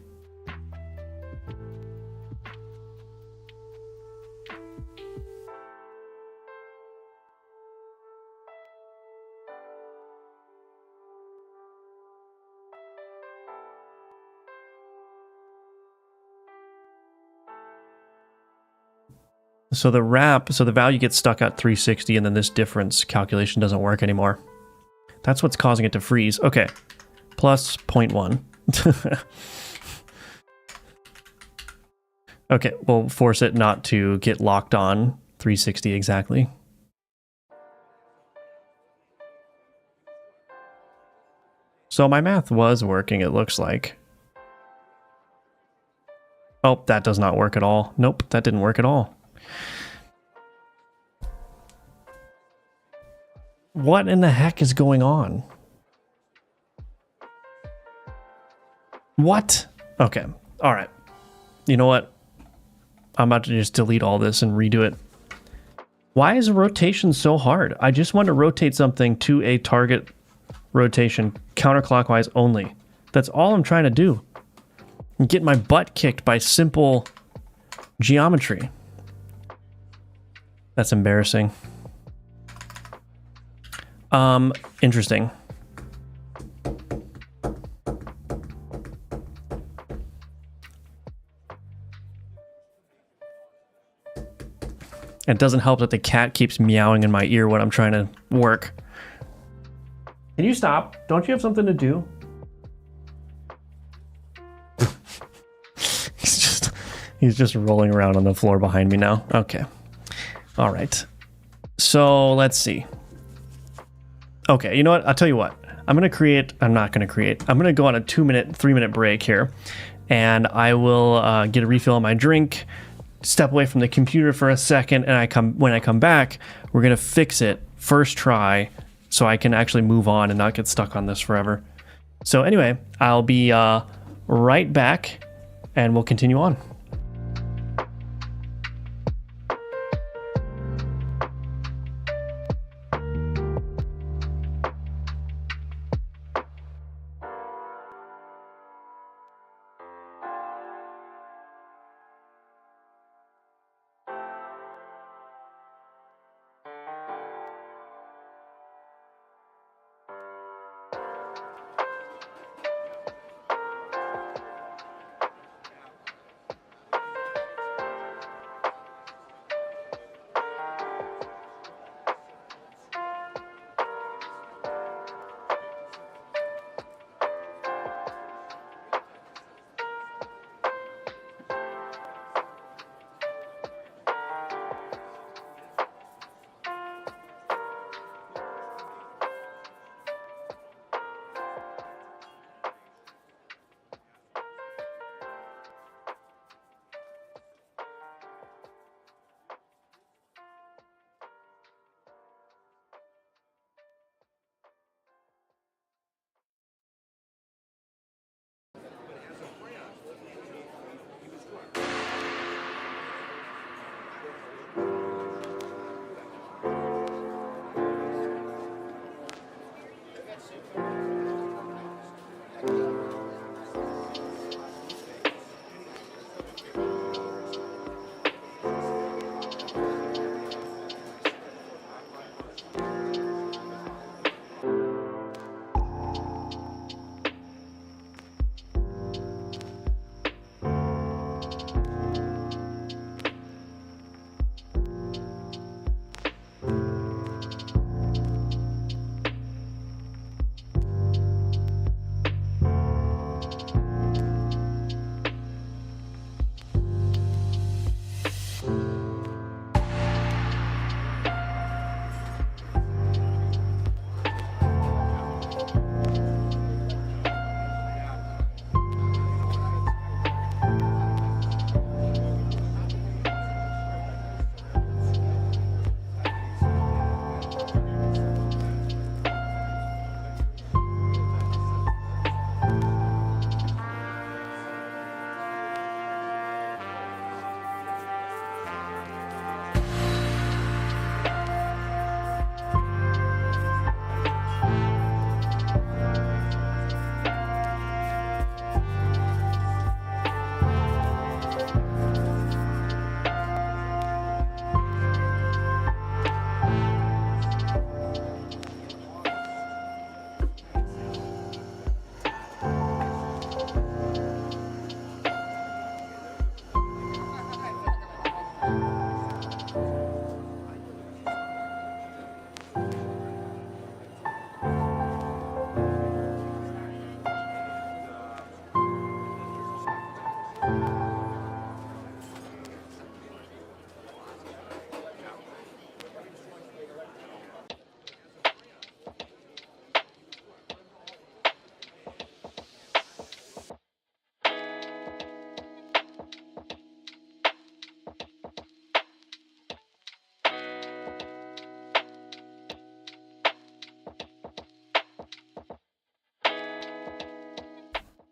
So the wrap, so the value gets stuck at 360 and then this difference calculation doesn't work anymore. That's what's causing it to freeze. Okay, plus 0.1. Okay, we'll force it not to get locked on 360 exactly. So my math was working, it looks like. Oh, that does not work at all. Nope, that didn't work at all. What in the heck is going on? What? Okay. All right. You know what? I'm about to just delete all this and redo it. Why is rotation so hard? I just want to rotate something to a target rotation counterclockwise only. That's all I'm trying to do. And get my butt kicked by simple geometry. That's embarrassing. Interesting. It doesn't help that the cat keeps meowing in my ear when I'm trying to work. Can you stop? Don't you have something to do? He's just rolling around on the floor behind me now. Okay. All right. So let's see. Okay, you know what? I'll tell you what. I'm not going to create. I'm going to go on a 3-minute break here. And I will get a refill on my drink, step away from the computer for a second, and when I come back, we're going to fix it first try so I can actually move on and not get stuck on this forever. So anyway, I'll be right back, and we'll continue on.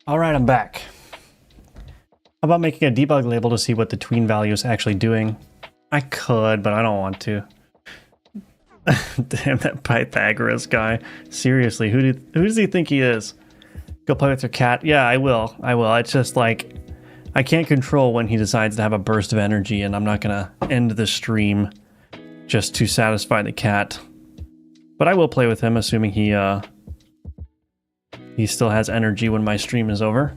All right, I'm back. How about making a debug label to see what the tween value is actually doing? I could, but I don't want to. Damn, that Pythagoras guy. Seriously, who does he think he is? Go play with your cat? Yeah, I will. It's just like, I can't control when he decides to have a burst of energy, and I'm not gonna end the stream just to satisfy the cat. But I will play with him, assuming he still has energy when my stream is over.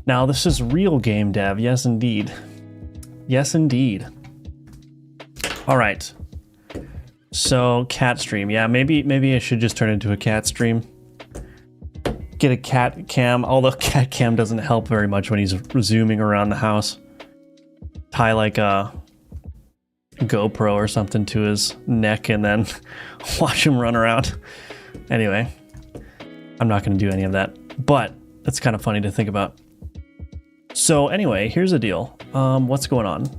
Now, this is real game dev. Yes, indeed. Yes, indeed. All right. So cat stream. Yeah, maybe I should just turn it into a cat stream. Get a cat cam, although cat cam doesn't help very much when he's zooming around the house. Tie like a GoPro or something to his neck and then watch him run around. Anyway, I'm not going to do any of that, but it's kind of funny to think about. So anyway, here's the deal. What's going on?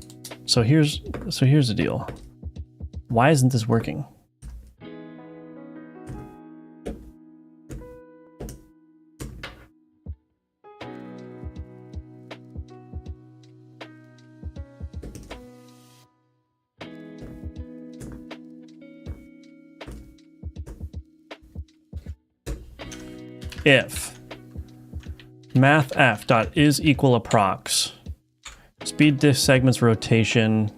So here's the deal. Why isn't this working? If mathf.is equal approx speed diff segments rotation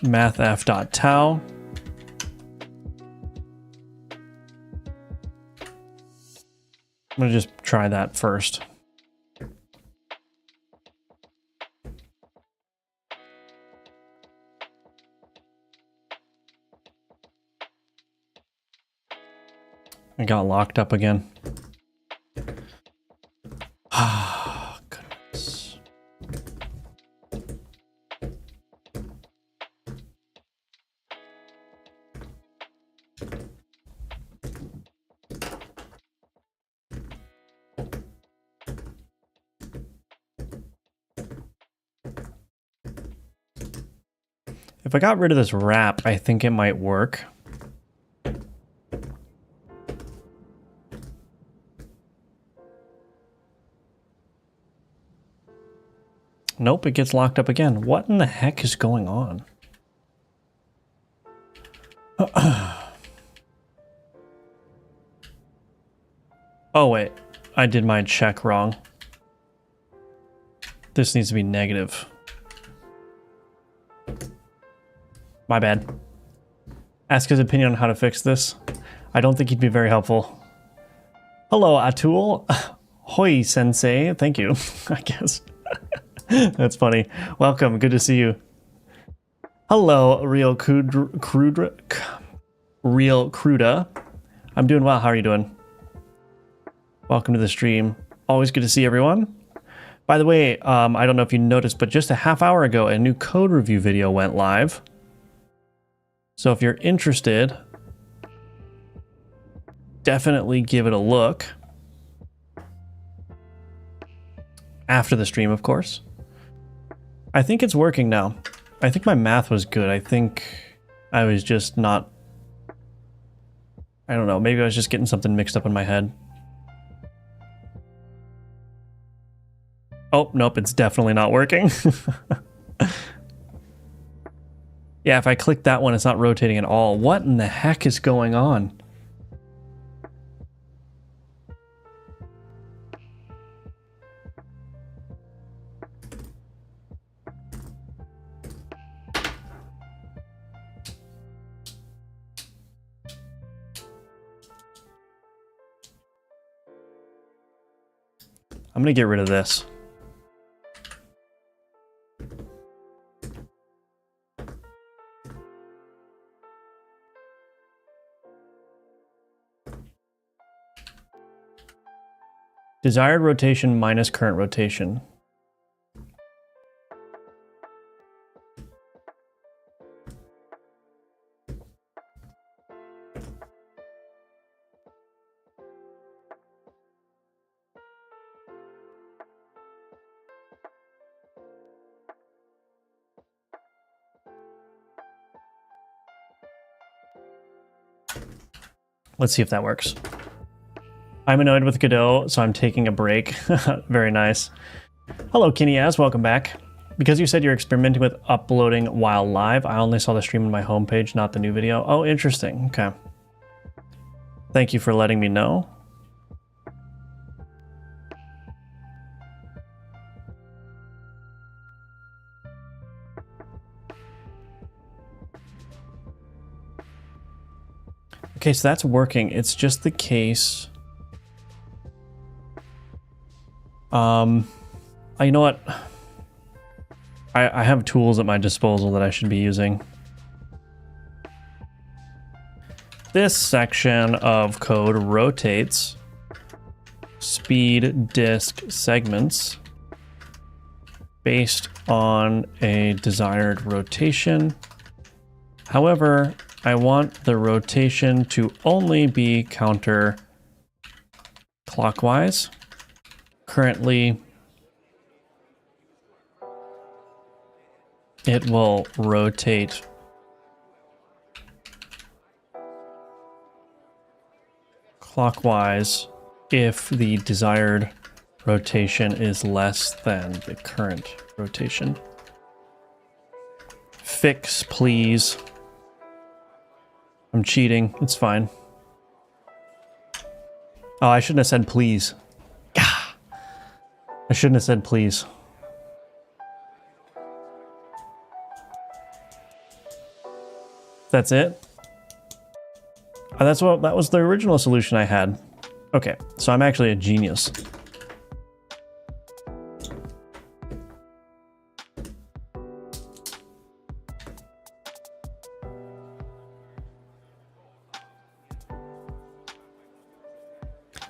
mathf.tau I'm gonna just try that first. I got locked up again. Ah, goodness. If I got rid of this wrap, I think it might work. Nope, it gets locked up again. What in the heck is going on? Oh wait, I did my check wrong. This needs to be negative. My bad. Ask his opinion on how to fix this. I don't think he'd be very helpful. Hello, Atul. Hoi, sensei. Thank you, I guess. That's funny. Welcome. Good to see you. Hello, Real Cruda. I'm doing well. How are you doing? Welcome to the stream. Always good to see everyone. By the way, I don't know if you noticed, but just a half hour ago, a new code review video went live. So if you're interested, definitely give it a look. After the stream, of course. I think it's working now. I think my math was good. I think I was just not... I don't know, maybe I was just getting something mixed up in my head. Oh, nope, it's definitely not working. Yeah, if I click that one, it's not rotating at all. What in the heck is going on? I'm gonna get rid of this. Desired rotation minus current rotation. Let's see if that works. I'm annoyed with Godot, so I'm taking a break. Very nice. Hello, Kinyaz, welcome back. Because you said you're experimenting with uploading while live, I only saw the stream on my homepage, not the new video. Oh, interesting. Okay. Thank you for letting me know. Okay, so that's working. It's just the case. You know what? I have tools at my disposal that I should be using. this section of code rotates speed disk segments based on a desired rotation. However, I want the rotation to only be counterclockwise. Currently, it will rotate clockwise if the desired rotation is less than the current rotation. Fix, please. I'm cheating. It's fine. Oh, I shouldn't have said please. I shouldn't have said please. That's it? Oh, that was the original solution I had. Okay, so I'm actually a genius.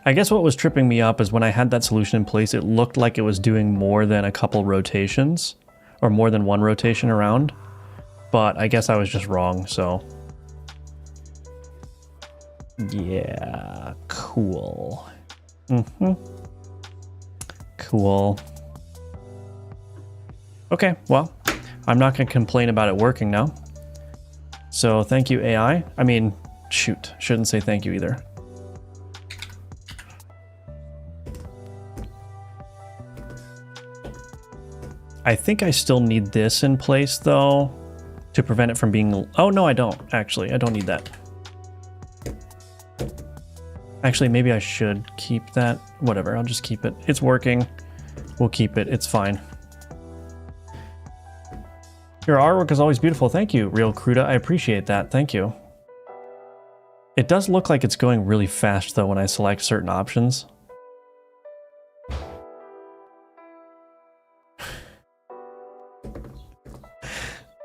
I guess what was tripping me up is when I had that solution in place, it looked like it was doing more than a couple rotations, or more than one rotation around. But I guess I was just wrong, so. Yeah, cool. Cool. Okay, well, I'm not gonna complain about it working now. So thank you, AI. I mean, shoot, shouldn't say thank you either. I think I still need this in place though, to prevent it from being, oh no, I don't, actually, I don't need that. Actually, maybe I should keep that. Whatever, I'll just keep it. It's working. We'll keep it, it's fine. Your artwork is always beautiful. Thank you, Real Cruda. I appreciate that, thank you. It does look like it's going really fast though when I select certain options.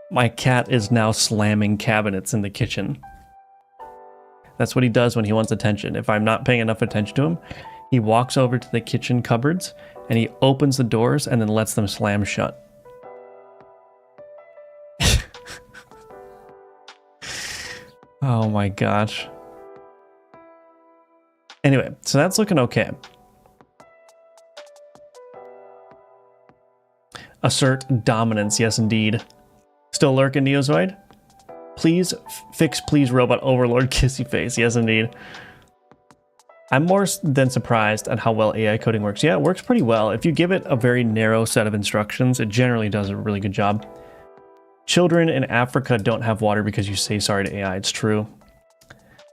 My cat is now slamming cabinets in the kitchen. That's what he does when he wants attention. If I'm not paying enough attention to him, he walks over to the kitchen cupboards and he opens the doors and then lets them slam shut. Oh my gosh. Anyway, so that's looking okay. Assert dominance, yes indeed. Still lurking, Neozoid? Please fix, please, robot overlord kissy face. Yes, indeed. I'm more than surprised at how well AI coding works. Yeah, it works pretty well. If you give it a very narrow set of instructions, it generally does a really good job. Children in Africa don't have water because you say sorry to AI. It's true.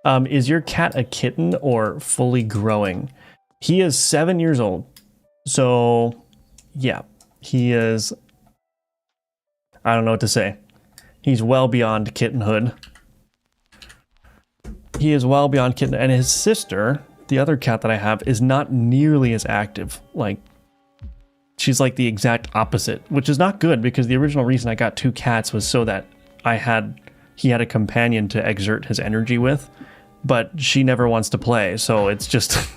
Is your cat a kitten or fully growing? He is 7 years old. So, yeah, he is... I don't know what to say. He's well beyond kittenhood. He is well beyond kitten, and his sister, the other cat that I have, is not nearly as active. Like, she's like the exact opposite, which is not good because the original reason I got 2 cats was so that he had a companion to exert his energy with, but she never wants to play, so it's just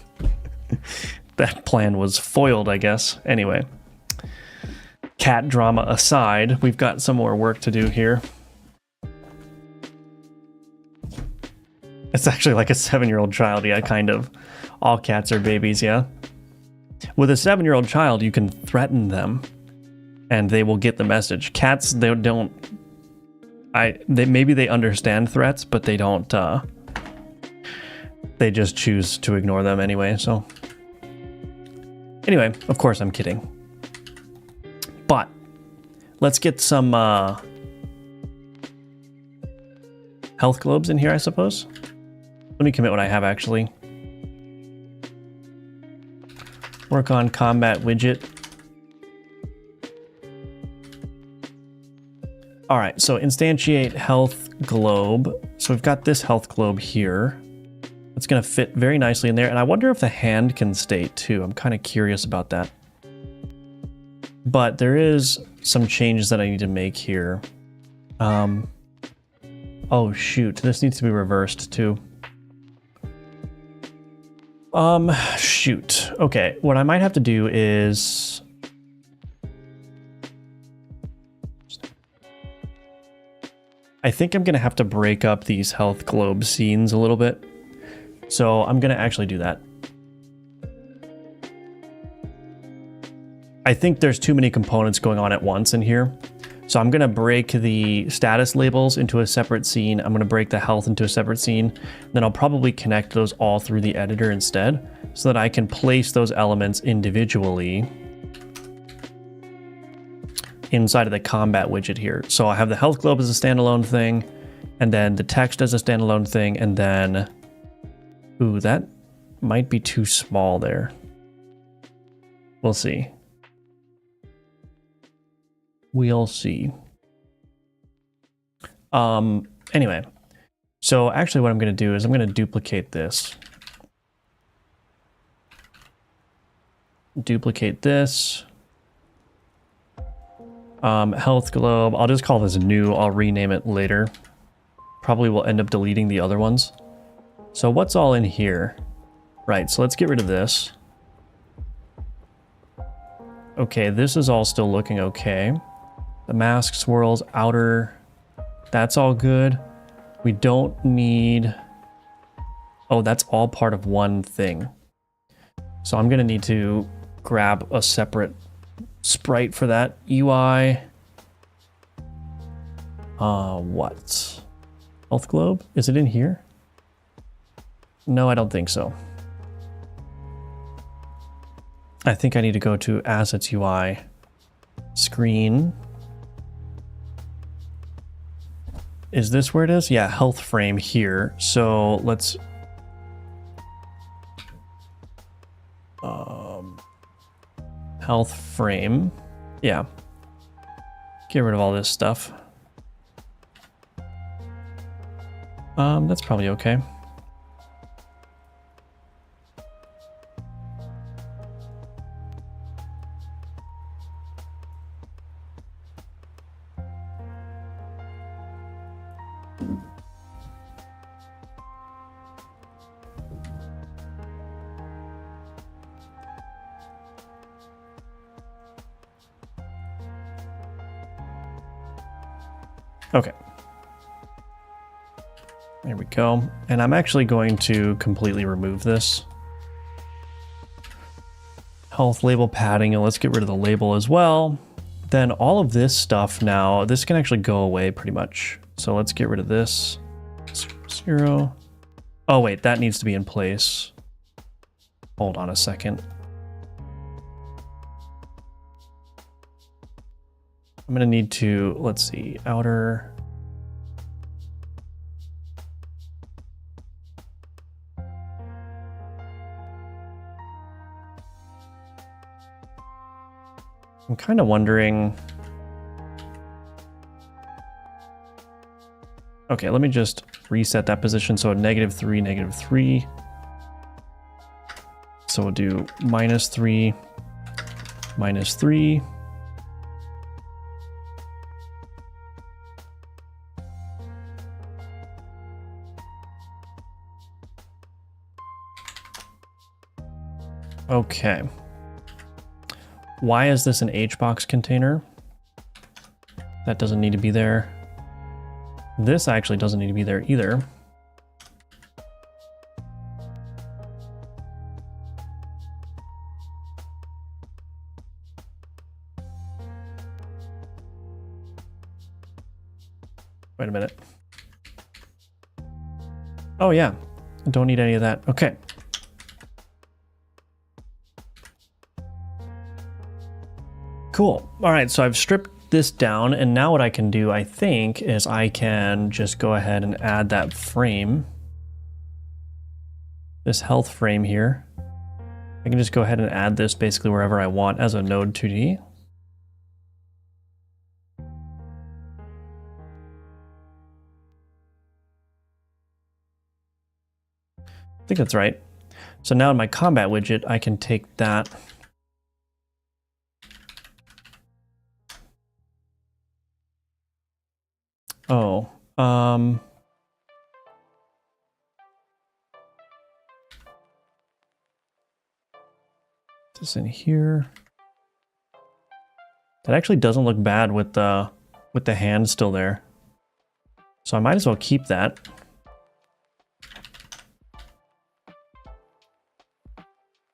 that plan was foiled, I guess. Anyway. Cat drama aside, we've got some more work to do here. It's actually like a 7-year-old child, yeah, kind of. All cats are babies, yeah. With a 7-year-old child, you can threaten them, and they will get the message. Cats, they don't... maybe they understand threats, but they don't, they just choose to ignore them anyway, so... Anyway, of course I'm kidding. But let's get some health globes in here, I suppose. Let me commit what I have, actually. Work on combat widget. All right, so instantiate health globe. So we've got this health globe here. It's going to fit very nicely in there. And I wonder if the hand can stay too. I'm kind of curious about that. But there is some changes that I need to make here. Oh shoot, this needs to be reversed too. Shoot. Okay, what I might have to do is... I think I'm gonna have to break up these health globe scenes a little bit. So I'm gonna actually do that. I think there's too many components going on at once in here. So I'm gonna break the status labels into a separate scene. I'm gonna break the health into a separate scene. Then I'll probably connect those all through the editor instead so that I can place those elements individually inside of the combat widget here. So I have the health globe as a standalone thing, and then the text as a standalone thing, and then, ooh, that might be too small there. We'll see. We'll see. Anyway, so actually what I'm going to do is I'm going to duplicate this. Duplicate this. Health globe. I'll just call this new. I'll rename it later. Probably will end up deleting the other ones. So what's all in here? Right, so let's get rid of this. Okay, this is all still looking okay. The mask swirls, outer, that's all good. We don't need... Oh, that's all part of one thing. So I'm gonna need to grab a separate sprite for that. UI. What? Health globe? Is it in here? No, I don't think so. I think I need to go to Assets UI, Screen. Is this where it is? Yeah, health frame here. So let's... health frame. Yeah. Get rid of all this stuff. That's probably okay. Okay. There we go. And I'm actually going to completely remove this. Health label padding, and let's get rid of the label as well. Then all of this stuff now, this can actually go away pretty much. So let's get rid of this. 0. Oh wait, that needs to be in place. Hold on a second. I'm gonna need to, let's see, outer. I'm kind of wondering. Okay, let me just reset that position. So -3, -3. So we'll do -3, -3. Okay. Why is this an HBox container? That doesn't need to be there. This actually doesn't need to be there either. Wait a minute. Oh yeah, I don't need any of that. Okay. Cool. All right, so I've stripped this down, and now what I can do, I think, is I can just go ahead and add that frame. This health frame here. I can just go ahead and add this basically wherever I want as a node 2D. I think that's right. So now in my combat widget, I can take that. Oh, This in here. That actually doesn't look bad with the hand still there. So I might as well keep that.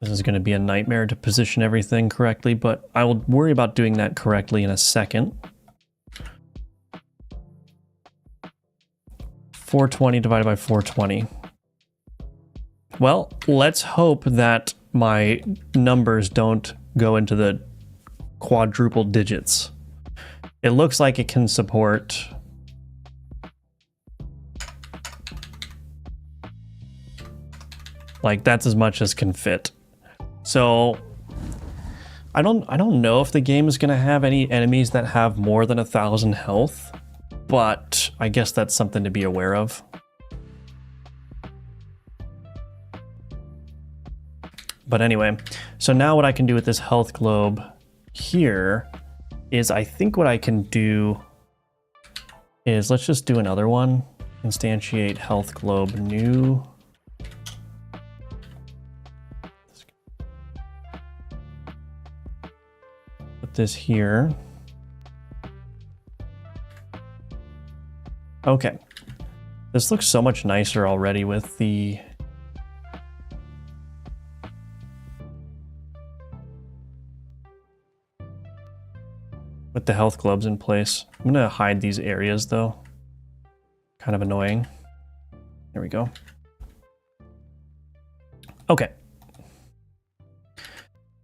This is going to be a nightmare to position everything correctly, but I will worry about doing that correctly in a second. 420 divided by 420. Well, let's hope that my numbers don't go into the quadruple digits. It looks like it can support like that's as much as can fit. So I don't know if the game is going to have any enemies that have more than 1,000 health, but I guess that's something to be aware of. But anyway, so now what I can do with this health globe here is I think what I can do is let's just do another one. Instantiate health globe new. Put this here. Okay. This looks so much nicer already with the health globes in place. I'm gonna hide these areas though. Kind of annoying. There we go. Okay.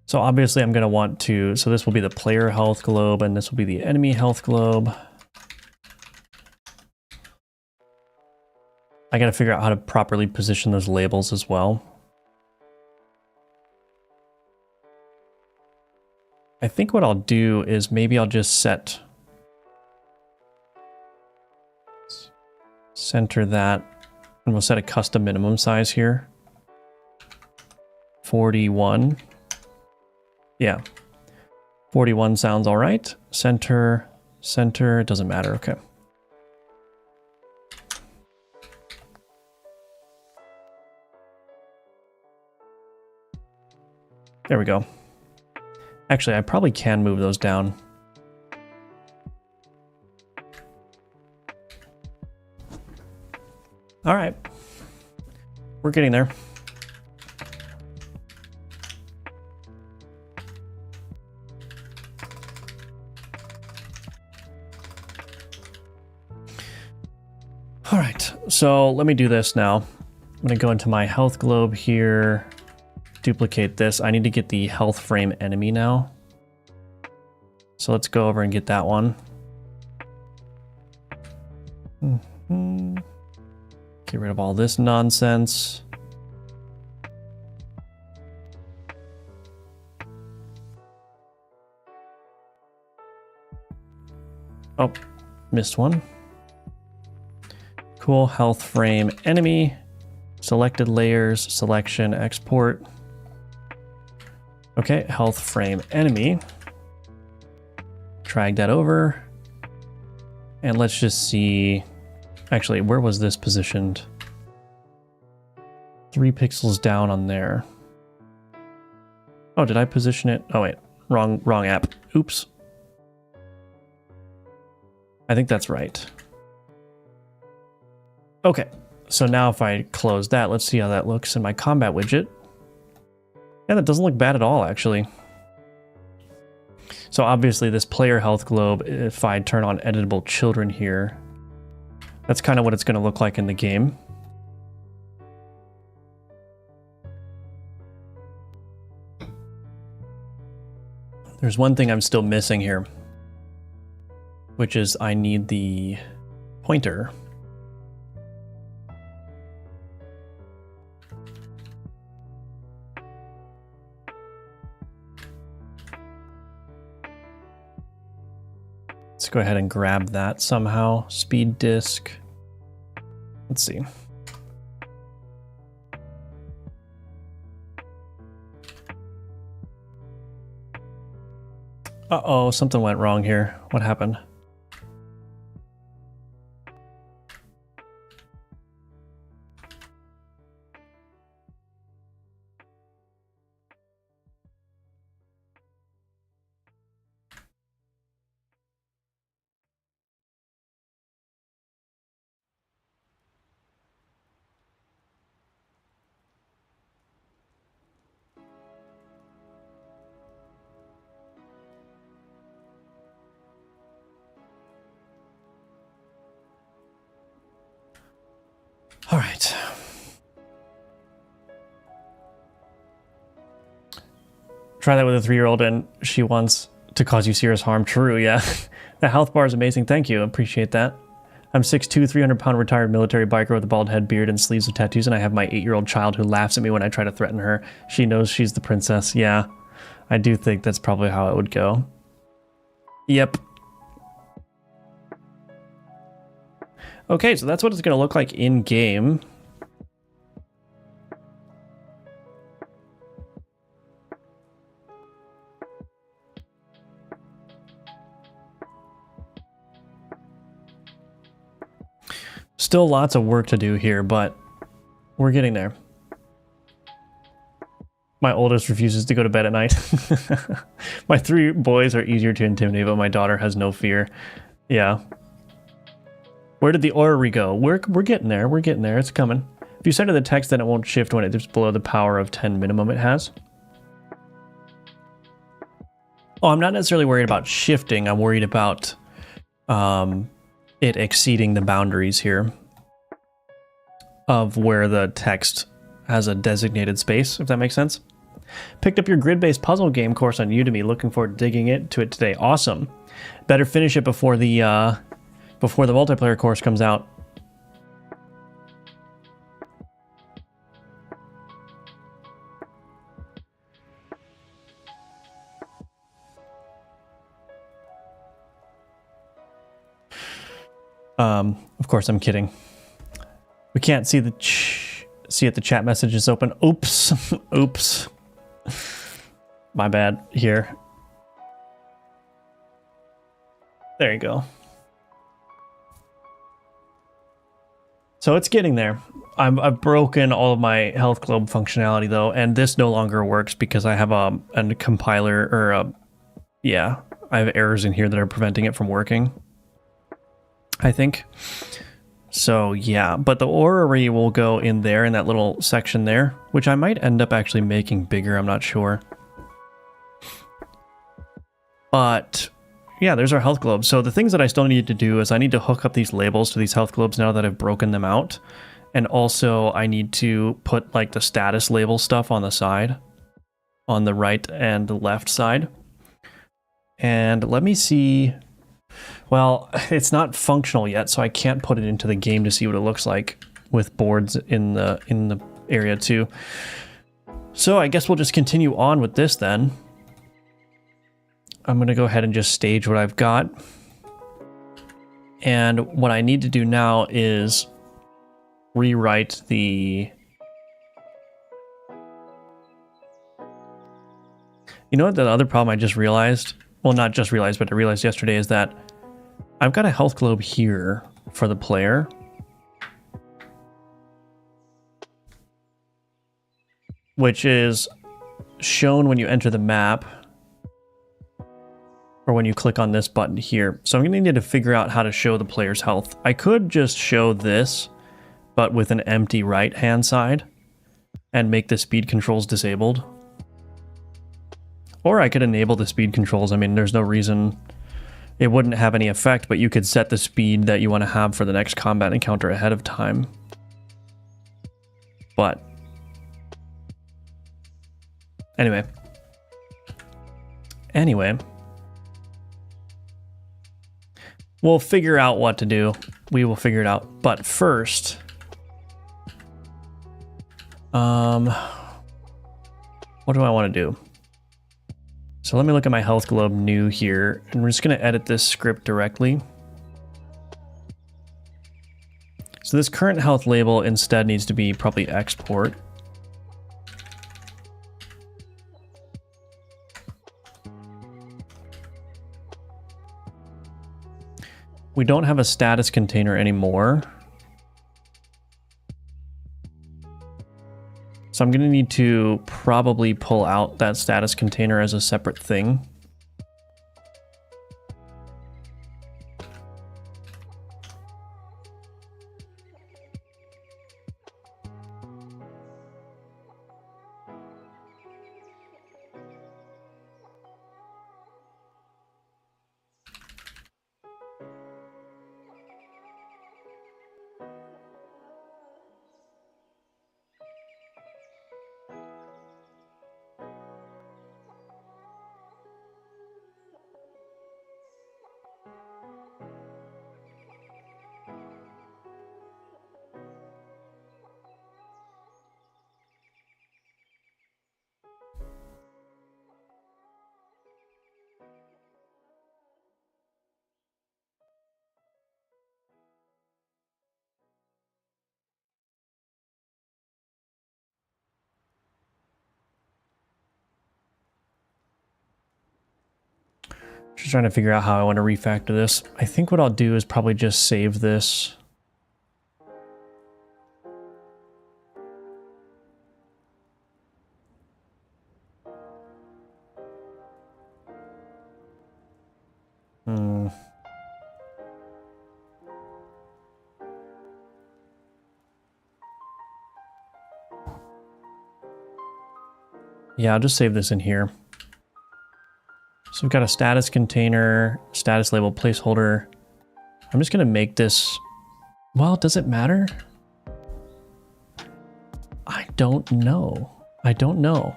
So obviously I'm gonna want to, so this will be the player health globe and this will be the enemy health globe. I gotta figure out how to properly position those labels as well. I think what I'll do is maybe I'll just center that, and we'll set a custom minimum size here. 41. Yeah. 41 sounds all right. Center, it doesn't matter. Okay. There we go. Actually, I probably can move those down. All right. We're getting there. All right, so let me do this now. I'm gonna go into my health globe here. Duplicate this. I need to get the health frame enemy now. So let's go over and get that one. Get rid of all this nonsense. Oh, missed one. Cool, health frame enemy. Selected layers, selection, export. Okay, health frame enemy. Drag that over. And let's just see. Actually, where was this positioned? 3 pixels down on there. Oh, did I position it? Oh wait, wrong app. Oops. I think that's right. Okay, so now if I close that, let's see how that looks in my combat widget. Yeah, that doesn't look bad at all, actually. So obviously this player health globe, if I turn on editable children here, that's kind of what it's going to look like in the game. There's one thing I'm still missing here, which is I need the pointer. Let's go ahead and grab that somehow. Speed disk. Let's see. Uh-oh, something went wrong here. What happened? All right. Try that with a 3-year-old and she wants to cause you serious harm. True, yeah. The health bar is amazing. Thank you. Appreciate that. I'm 6'2", 300-pound retired military biker with a bald head, beard, and sleeves of tattoos, and I have my 8-year-old child who laughs at me when I try to threaten her. She knows she's the princess. Yeah, I do think that's probably how it would go. Yep. Okay, so that's what it's going to look like in-game. Still lots of work to do here, but we're getting there. My oldest refuses to go to bed at night. My 3 boys are easier to intimidate, but my daughter has no fear. Yeah. Where did the orrery go? We're getting there. We're getting there. It's coming. If you center the text, then it won't shift when it dips below the power of 10 minimum it has. Oh, I'm not necessarily worried about shifting. I'm worried about it exceeding the boundaries here of where the text has a designated space, if that makes sense. Picked up your grid-based puzzle game course on Udemy. Looking forward to digging into it today. Awesome. Better finish it before the multiplayer course comes out. Of course, I'm kidding. We can't see the chat message is open. Oops. Oops. My bad here. There you go. So it's getting there. I've broken all of my health globe functionality though, and this no longer works because I have a compiler or I have errors in here that are preventing it from working, I think. So yeah, but the orrery will go in there in that little section there, which I might end up actually making bigger, I'm not sure. But yeah, there's our health globe. So the things that I still need to do is I need to hook up these labels to these health globes now that I've broken them out. And also I need to put like the status label stuff on the side, on the right and the left side. And let me see. Well, it's not functional yet, so I can't put it into the game to see what it looks like with boards in the area too. So I guess we'll just continue on with this then. I'm going to go ahead and just stage what I've got. And what I need to do now is rewrite the... You know what the other problem I just realized? Well, not just realized, but I realized yesterday is that I've got a health globe here for the player. Which is shown when you enter the map. Or when you click on this button here. So I'm going to need to figure out how to show the player's health. I could just show this, but with an empty right-hand side. And make the speed controls disabled. Or I could enable the speed controls. I mean, there's no reason... It wouldn't have any effect, but you could set the speed that you want to have for the next combat encounter ahead of time. But... Anyway. We'll figure out what to do. We will figure it out. But first... what do I want to do? So let me look at my health globe new here, and we're just going to edit this script directly. So this current health label instead needs to be probably export. We don't have a status container anymore. So I'm going to need to probably pull out that status container as a separate thing. Just trying to figure out how I want to refactor this. I think what I'll do is probably just save this. Yeah, I'll just save this in here. So we've got a status container, status label placeholder. I'm just going to make this... Well, does it matter? I don't know. I don't know.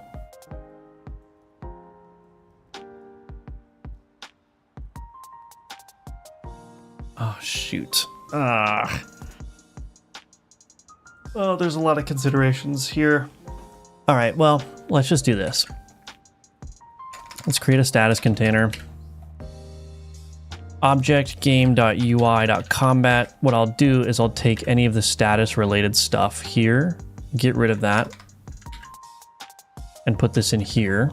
Oh, shoot. Ah. Oh, there's a lot of considerations here. All right, well, let's just do this. Let's create a status container. Object game.ui.combat. What I'll do is I'll take any of the status related stuff here, get rid of that, and put this in here.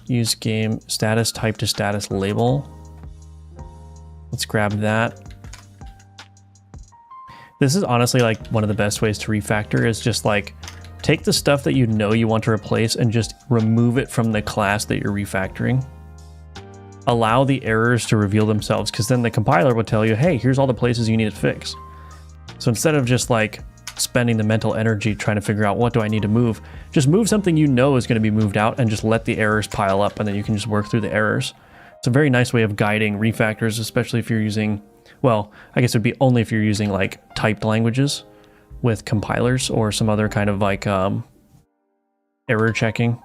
Use game status type to status label. Let's grab that. This is honestly like one of the best ways to refactor is just like take the stuff that you know you want to replace and just remove it from the class that you're refactoring. Allow the errors to reveal themselves, because then the compiler will tell you, hey, here's all the places you need to fix. So instead of just like spending the mental energy trying to figure out what do I need to move, just move something you know is going to be moved out and just let the errors pile up, and then you can just work through the errors. It's a very nice way of guiding refactors, especially if you're using, well, I guess it would be only if you're using like typed languages with compilers or some other kind of like error checking.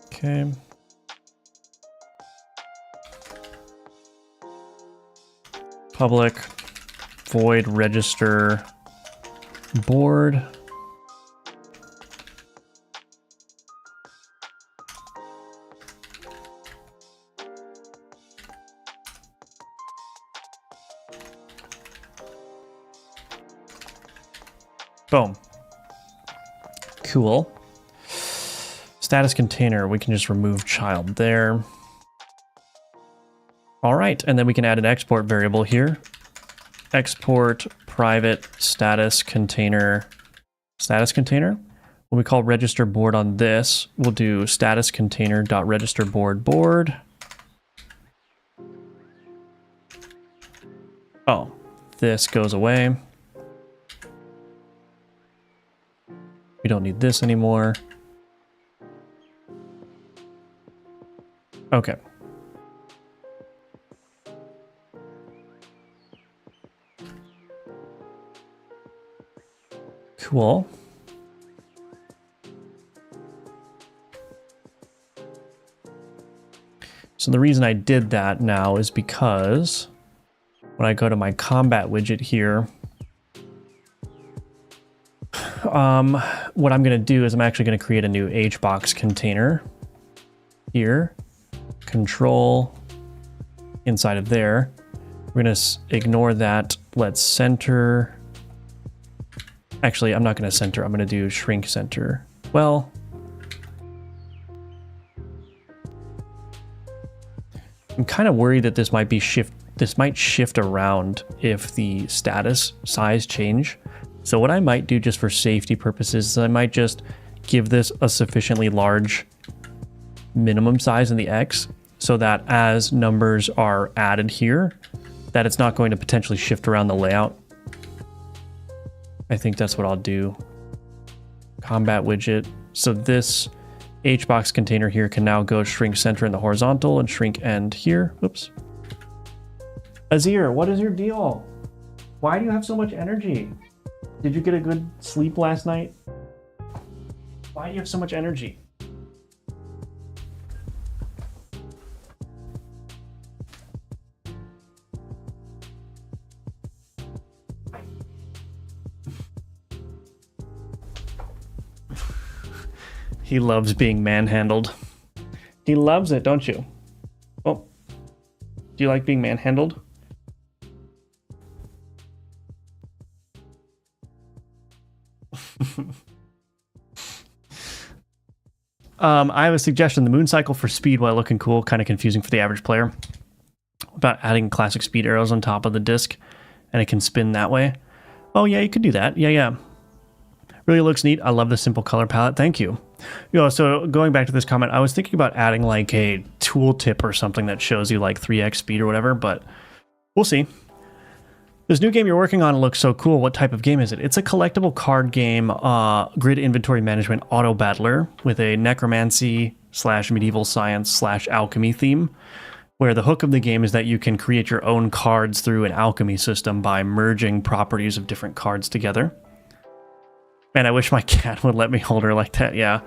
Okay. Public void register board. Boom. Cool. Status container, we can just remove child there. All right, and then we can add an export variable here. Export private status container. When we call register board on this, we'll do status container dot register board board. Oh, this goes away. We don't need this anymore. Okay. Cool. So the reason I did that now is because when I go to my combat widget here, what I'm going to do is I'm actually going to create a new HBox container here. Control inside of there. We're going to ignore that. Let's center. Actually, I'm not going to center. I'm going to do shrink center. Well, I'm kind of worried that this might be shift around if the status size change. So what I might do just for safety purposes is I might just give this a sufficiently large minimum size in the X so that as numbers are added here, that it's not going to potentially shift around the layout. I think that's what I'll do. Combat widget. So this HBox container here can now go shrink center in the horizontal and shrink end here. Oops. Azir, what is your deal? Why do you have so much energy? Did you get a good sleep last night? Why do you have so much energy? He loves being manhandled. He loves it, don't you? Oh, do you like being manhandled? I have a suggestion. The moon cycle for speed, while looking cool, kind of confusing for the average player. About adding classic speed arrows on top of the disc, and it can spin that way. Oh yeah, you could do that. Yeah. Really looks neat. I love the simple color palette. Thank you. So going back to this comment, I was thinking about adding like a tooltip or something that shows you like 3x speed or whatever, but we'll see. This new game you're working on looks so cool. What type of game is it? It's a collectible card game, grid inventory management auto battler with a necromancy / medieval science / alchemy theme, where the hook of the game is that you can create your own cards through an alchemy system by merging properties of different cards together. Man, I wish my cat would let me hold her like that. Yeah.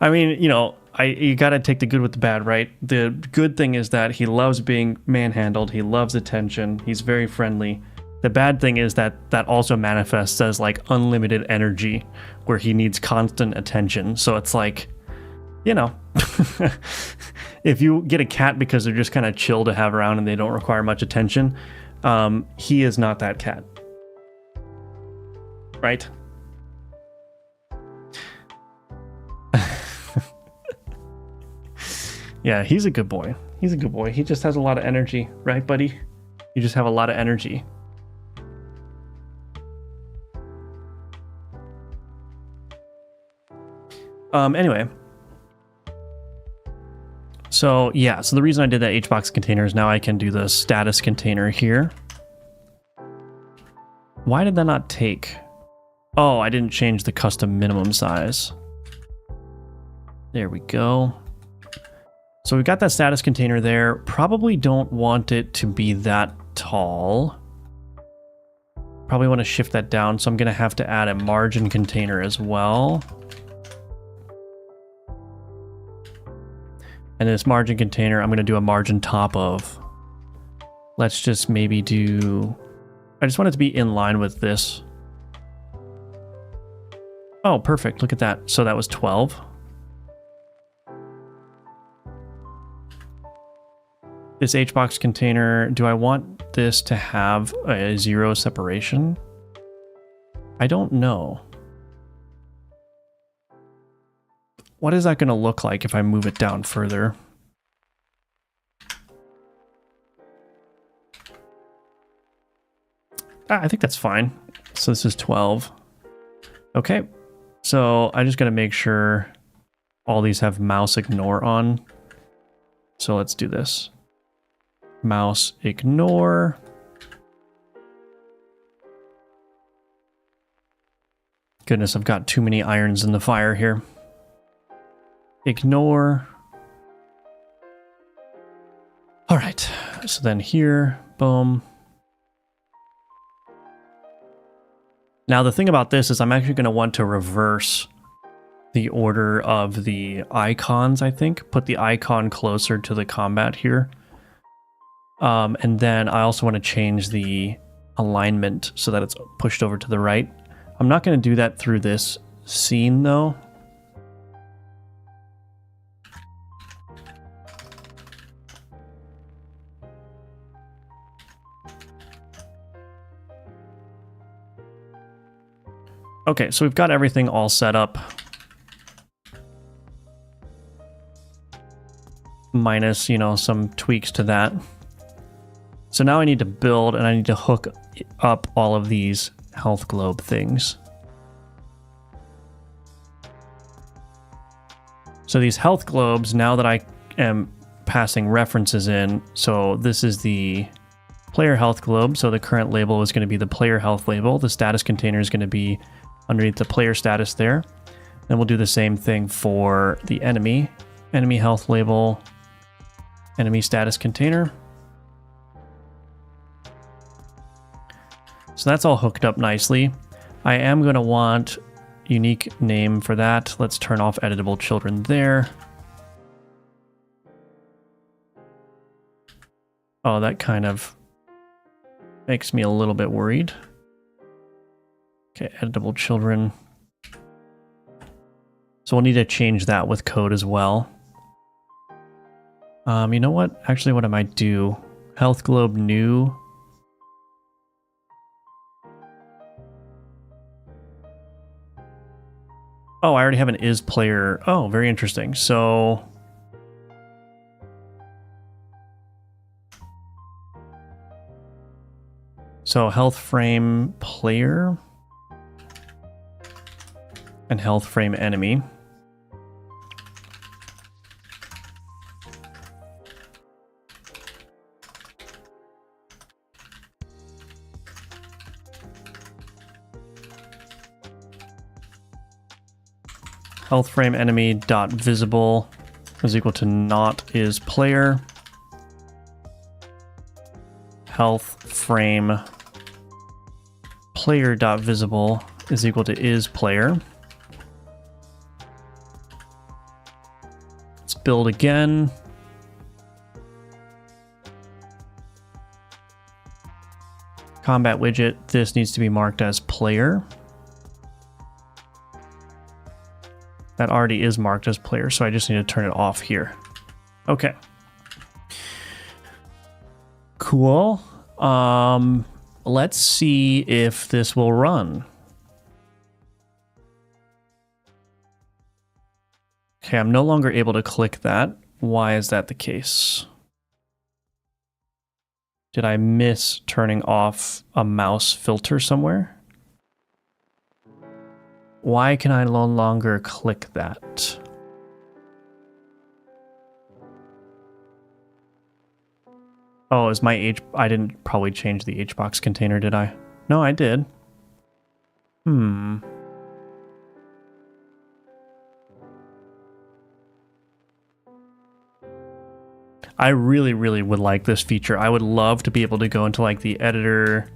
I mean, you gotta take the good with the bad, right? The good thing is that he loves being manhandled. He loves attention. He's very friendly. The bad thing is that also manifests as like unlimited energy, where he needs constant attention. So it's like, if you get a cat because they're just kind of chill to have around and they don't require much attention, he is not that cat. Right? Yeah, he's a good boy. He's a good boy. He just has a lot of energy, right, buddy? You just have a lot of energy. Anyway. So the reason I did that HBox container is now I can do the status container here. Why did that not take? Oh, I didn't change the custom minimum size. There we go. So we've got that status container there. Probably don't want it to be that tall. Probably want to shift that down, so I'm going to have to add a margin container as well. And this margin container, I'm going to do a margin top of. Let's just maybe do... I just want it to be in line with this. Oh, perfect. Look at that. So that was 12. This HBox container, do I want this to have a 0 separation? I don't know. What is that going to look like if I move it down further? I think that's fine. So this is 12. Okay. So I just got to make sure all these have mouse ignore on. So let's do this. Mouse ignore. Goodness, I've got too many irons in the fire here. Ignore. All right, so then here, boom. Now the thing about this is I'm actually going to want to reverse the order of the icons, I think. Put the icon closer to the combat here. And then I also want to change the alignment so that it's pushed over to the right. I'm not going to do that through this scene though. Okay, so we've got everything all set up. Minus, some tweaks to that. So now I need to build and I need to hook up all of these health globe things. So these health globes, now that I am passing references in, so this is the player health globe. So the current label is going to be the player health label. The status container is going to be underneath the player status there. Then we'll do the same thing for the enemy. Enemy health label, enemy status container. So that's all hooked up nicely. I am going to want unique name for that. Let's turn off editable children there. Oh, that kind of makes me a little bit worried. Okay, editable children. So we'll need to change that with code as well. You know what? Actually, what I might do, health globe new. Oh, I already have an is player. Oh, very interesting. So health frame player and health frame enemy. Health frame enemy dot visible is equal to not is player. Health frame player dot visible is equal to is player. Let's build again. Combat widget, this needs to be marked as player. That already is marked as player, so I just need to turn it off here. Okay. Cool. Let's see if this will run. Okay, I'm no longer able to click that. Why is that the case? Did I miss turning off a mouse filter somewhere? Why can I no longer click that? Oh, is my I didn't probably change the HBox container, did I? No, I did. I really, really would like this feature. I would love to be able to go into like the editor.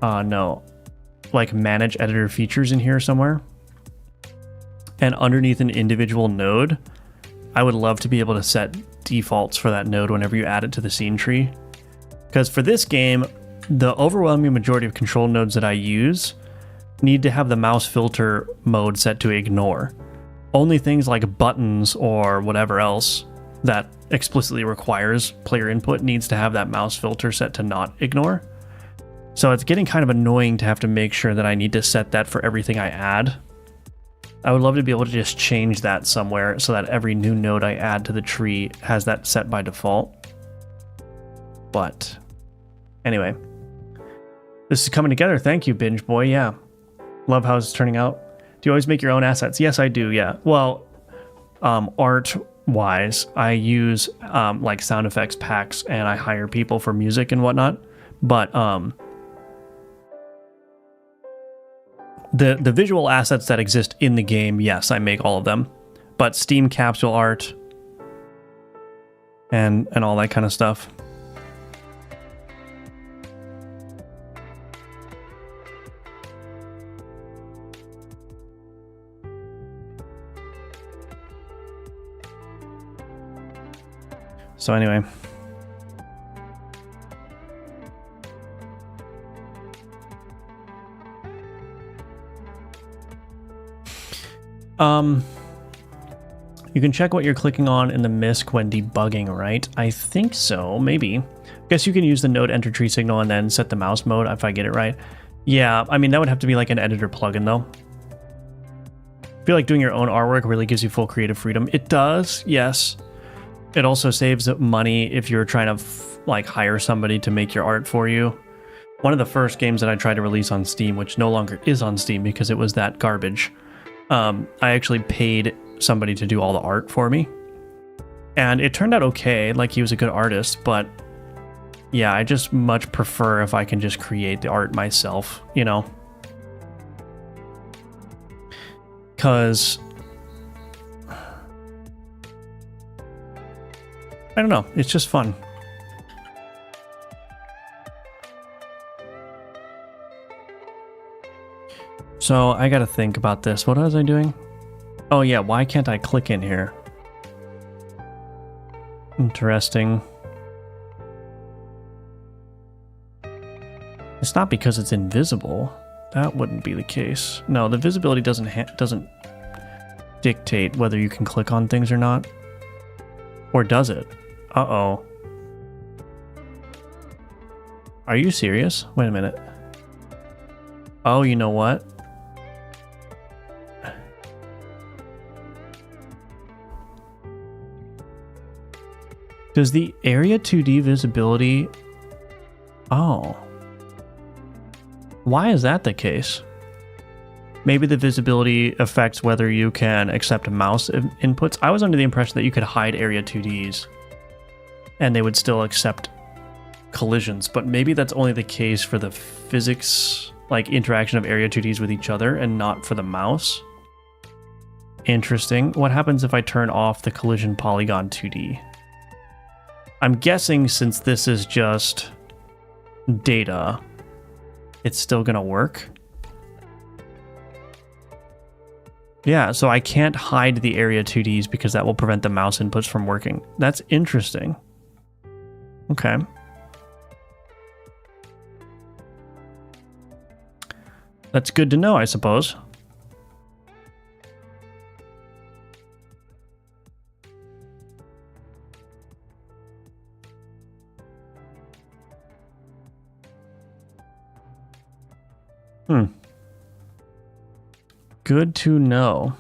No. Like manage editor features in here somewhere. And underneath an individual node, I would love to be able to set defaults for that node whenever you add it to the scene tree. Because for this game, the overwhelming majority of control nodes that I use need to have the mouse filter mode set to ignore. Only things like buttons or whatever else that explicitly requires player input needs to have that mouse filter set to not ignore. So it's getting kind of annoying to have to make sure that I need to set that for everything I add. I would love to be able to just change that somewhere so that every new node I add to the tree has that set by default. But anyway, this is coming together. Thank you, Binge Boy. Yeah. Love how it's turning out. Do you always make your own assets? Yes, I do. Yeah. Well, art wise, I use like sound effects packs and I hire people for music and whatnot. But the visual assets that exist in the game, yes, I make all of them. But Steam capsule art and all that kind of stuff. So anyway. You can check what you're clicking on in the MISC when debugging, right? I think so, maybe. I guess you can use the node enter tree signal and then set the mouse mode if I get it right. Yeah, I mean, that would have to be like an editor plugin though. I feel like doing your own artwork really gives you full creative freedom. It does, yes. It also saves money if you're trying to like hire somebody to make your art for you. One of the first games that I tried to release on Steam, which no longer is on Steam because it was that garbage, I actually paid somebody to do all the art for me. And it turned out okay, like he was a good artist, but yeah, I just much prefer if I can just create the art myself, you know? Because I don't know, it's just fun. So I gotta think about this. What was I doing? Oh yeah, why can't I click in here? Interesting. It's not because it's invisible. That wouldn't be the case. No, the visibility doesn't dictate whether you can click on things or not. Or does it? Uh-oh. Are you serious? Wait a minute. Oh, you know what? Does the area 2D visibility... Oh. Why is that the case? Maybe the visibility affects whether you can accept mouse inputs. I was under the impression that you could hide area 2Ds and they would still accept collisions, but maybe that's only the case for the physics, like interaction of area 2Ds with each other and not for the mouse. Interesting. What happens if I turn off the collision polygon 2D? I'm guessing since this is just data, it's still gonna work. Yeah, so I can't hide the area 2Ds because that will prevent the mouse inputs from working. That's interesting. Okay. That's good to know, I suppose. Good to know.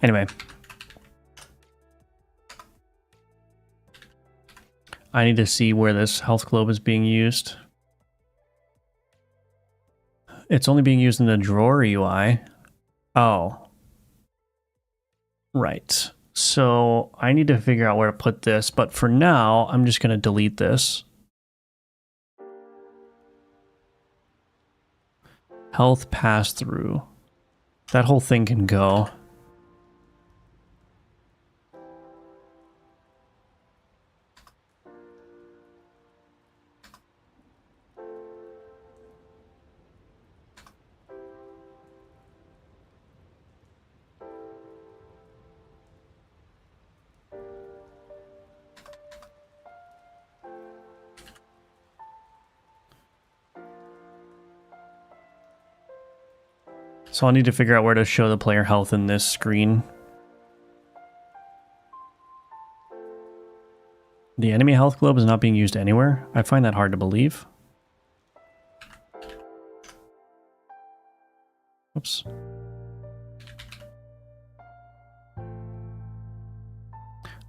Anyway. I need to see where this health globe is being used. It's only being used in the drawer UI. Oh. Right. So I need to figure out where to put this, but for now, I'm just going to delete this. Health pass-through. That whole thing can go. So I'll need to figure out where to show the player health in this screen. The enemy health globe is not being used anywhere. I find that hard to believe. Oops.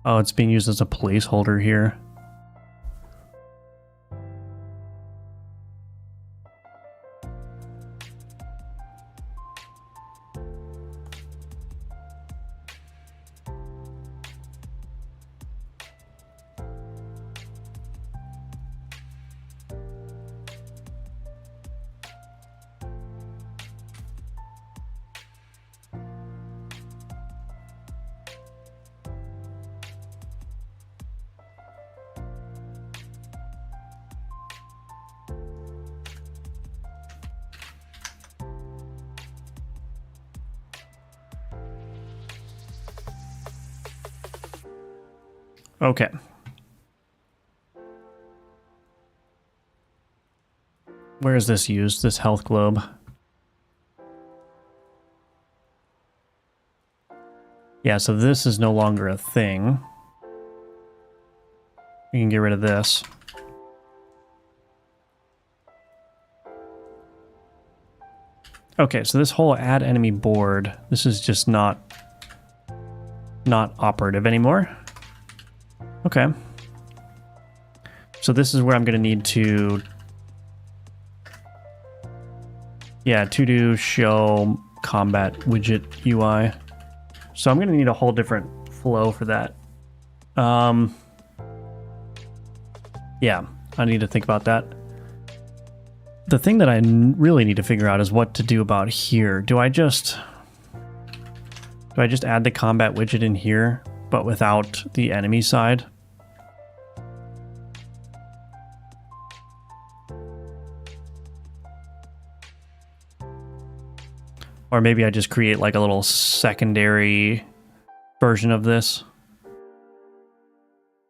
Oh, it's being used as a placeholder here. Okay. Where is this used, this health globe? Yeah, so this is no longer a thing. We can get rid of this. Okay, so this whole add enemy board, this is just not operative anymore. Okay. So this is where I'm going to need to... Yeah, to do show combat widget UI. So I'm going to need a whole different flow for that. Yeah, I need to think about that. The thing that I really need to figure out is what to do about here. Do I just add the combat widget in here, but without the enemy side? Or maybe I just create like a little secondary version of this.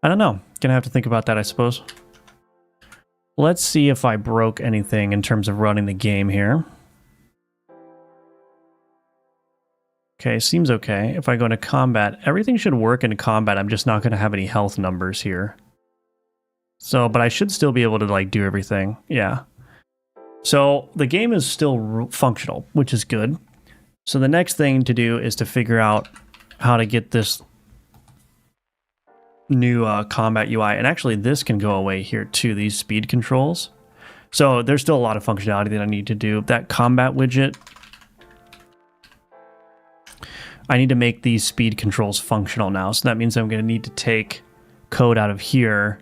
I don't know. Gonna have to think about that, I suppose. Let's see if I broke anything in terms of running the game here. Okay, seems okay. If I go into combat, everything should work in combat. I'm just not going to have any health numbers here. So, but I should still be able to like do everything. Yeah. So the game is still functional, which is good. So the next thing to do is to figure out how to get this new combat UI. And actually this can go away here too, these speed controls. So there's still a lot of functionality that I need to do. That combat widget, I need to make these speed controls functional now. So that means I'm going to need to take code out of here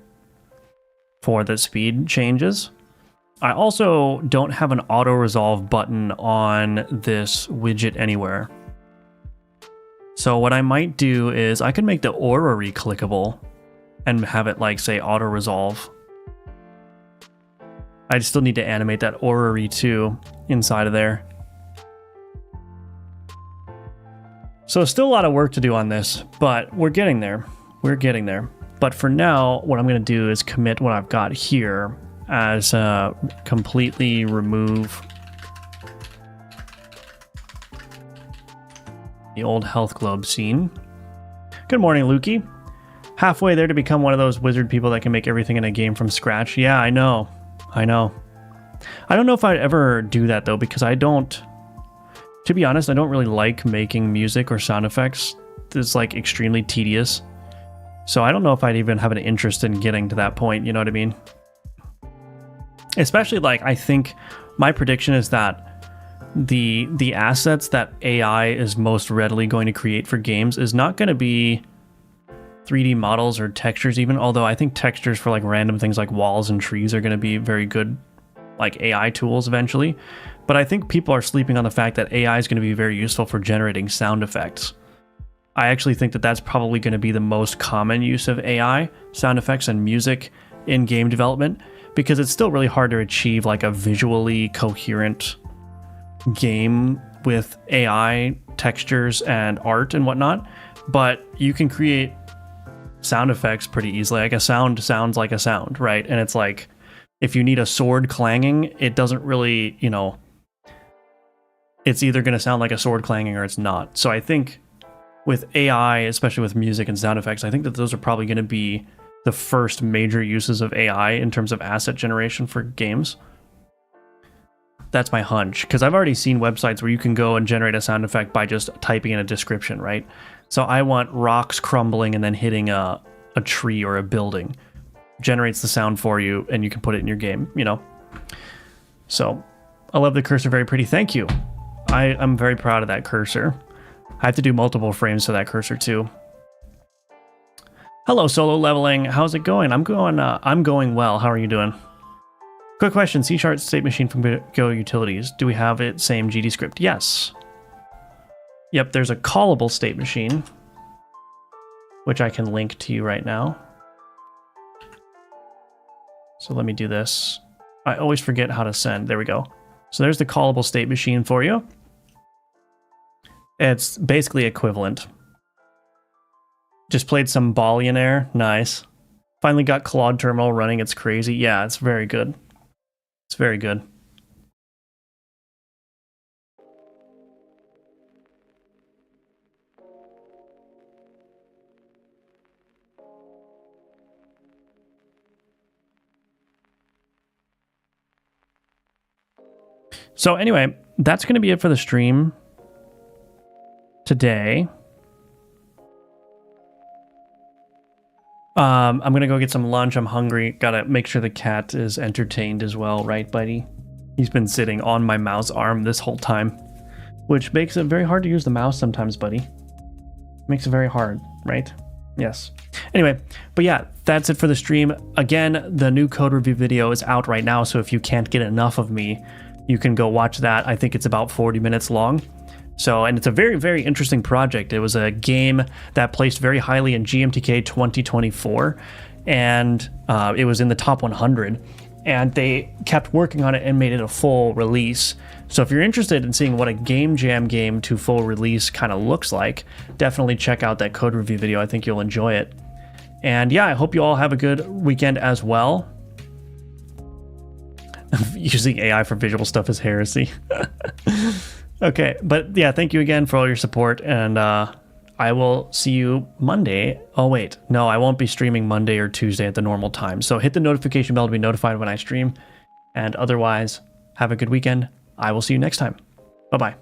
for the speed changes. I also don't have an auto resolve button on this widget anywhere. So what I might do is I could make the orrery clickable and have it like say auto resolve. I still need to animate that orrery too inside of there. So still a lot of work to do on this, but we're getting there. We're getting there. But for now, what I'm going to do is commit what I've got here as completely remove the old health globe scene. Good morning, Lukey. Halfway there to become one of those wizard people that can make everything in a game from scratch. Yeah, I know. I know. I don't know if I'd ever do that though, because I don't, to be honest, I don't really like making music or sound effects. It's like extremely tedious. So I don't know if I'd even have an interest in getting to that point, you know what I mean? Especially like, I think my prediction is that the assets that AI is most readily going to create for games is not going to be 3D models or textures even, although I think textures for like random things like walls and trees are going to be very good like AI tools eventually. But I think people are sleeping on the fact that AI is going to be very useful for generating sound effects. I actually think that that's probably going to be the most common use of AI, sound effects and music in game development, because it's still really hard to achieve like a visually coherent game with AI textures and art and whatnot. But you can create sound effects pretty easily. Like a sound sounds like a sound, right? And it's like, if you need a sword clanging, it doesn't really, you know, it's either going to sound like a sword clanging or it's not. So I think with AI, especially with music and sound effects, I think that those are probably going to be the first major uses of AI in terms of asset generation for games. That's my hunch, because I've already seen websites where you can go and generate a sound effect by just typing in a description, right? So I want rocks crumbling and then hitting a tree or a building. Generates the sound for you and you can put it in your game, you know? So I love the cursor, very pretty. Thank you. I'm very proud of that cursor. I have to do multiple frames for that cursor too. Hello, Solo Leveling. How's it going? I'm going well. How are you doing? Quick question. C# state machine from Go Utilities. Do we have it same GD script? Yes. Yep, there's a callable state machine, which I can link to you right now. So let me do this. I always forget how to send. There we go. So there's the callable state machine for you. It's basically equivalent. Just played some Ballionaire. Nice. Finally got Claude Terminal running. It's crazy. Yeah, it's very good. It's very good. So anyway, that's going to be it for the stream today. I'm going to go get some lunch. I'm hungry. Got to make sure the cat is entertained as well, right, buddy? He's been sitting on my mouse arm this whole time, which makes it very hard to use the mouse sometimes, buddy. Makes it very hard, right? Yes. Anyway, but yeah, that's it for the stream. Again, the new code review video is out right now, so if you can't get enough of me, you can go watch that. I think it's about 40 minutes long. So, and it's a very, very interesting project. It was a game that placed very highly in GMTK 2024, and it was in the top 100, and they kept working on it and made it a full release. So if you're interested in seeing what a game jam game to full release kind of looks like, definitely check out that code review video. I think you'll enjoy it. And yeah, I hope you all have a good weekend as well. Using AI for visual stuff is heresy. Okay, but yeah, thank you again for all your support, and I will see you Monday. Oh wait, no, I won't be streaming Monday or Tuesday at the normal time. So hit the notification bell to be notified when I stream, and otherwise, have a good weekend. I will see you next time. Bye-bye.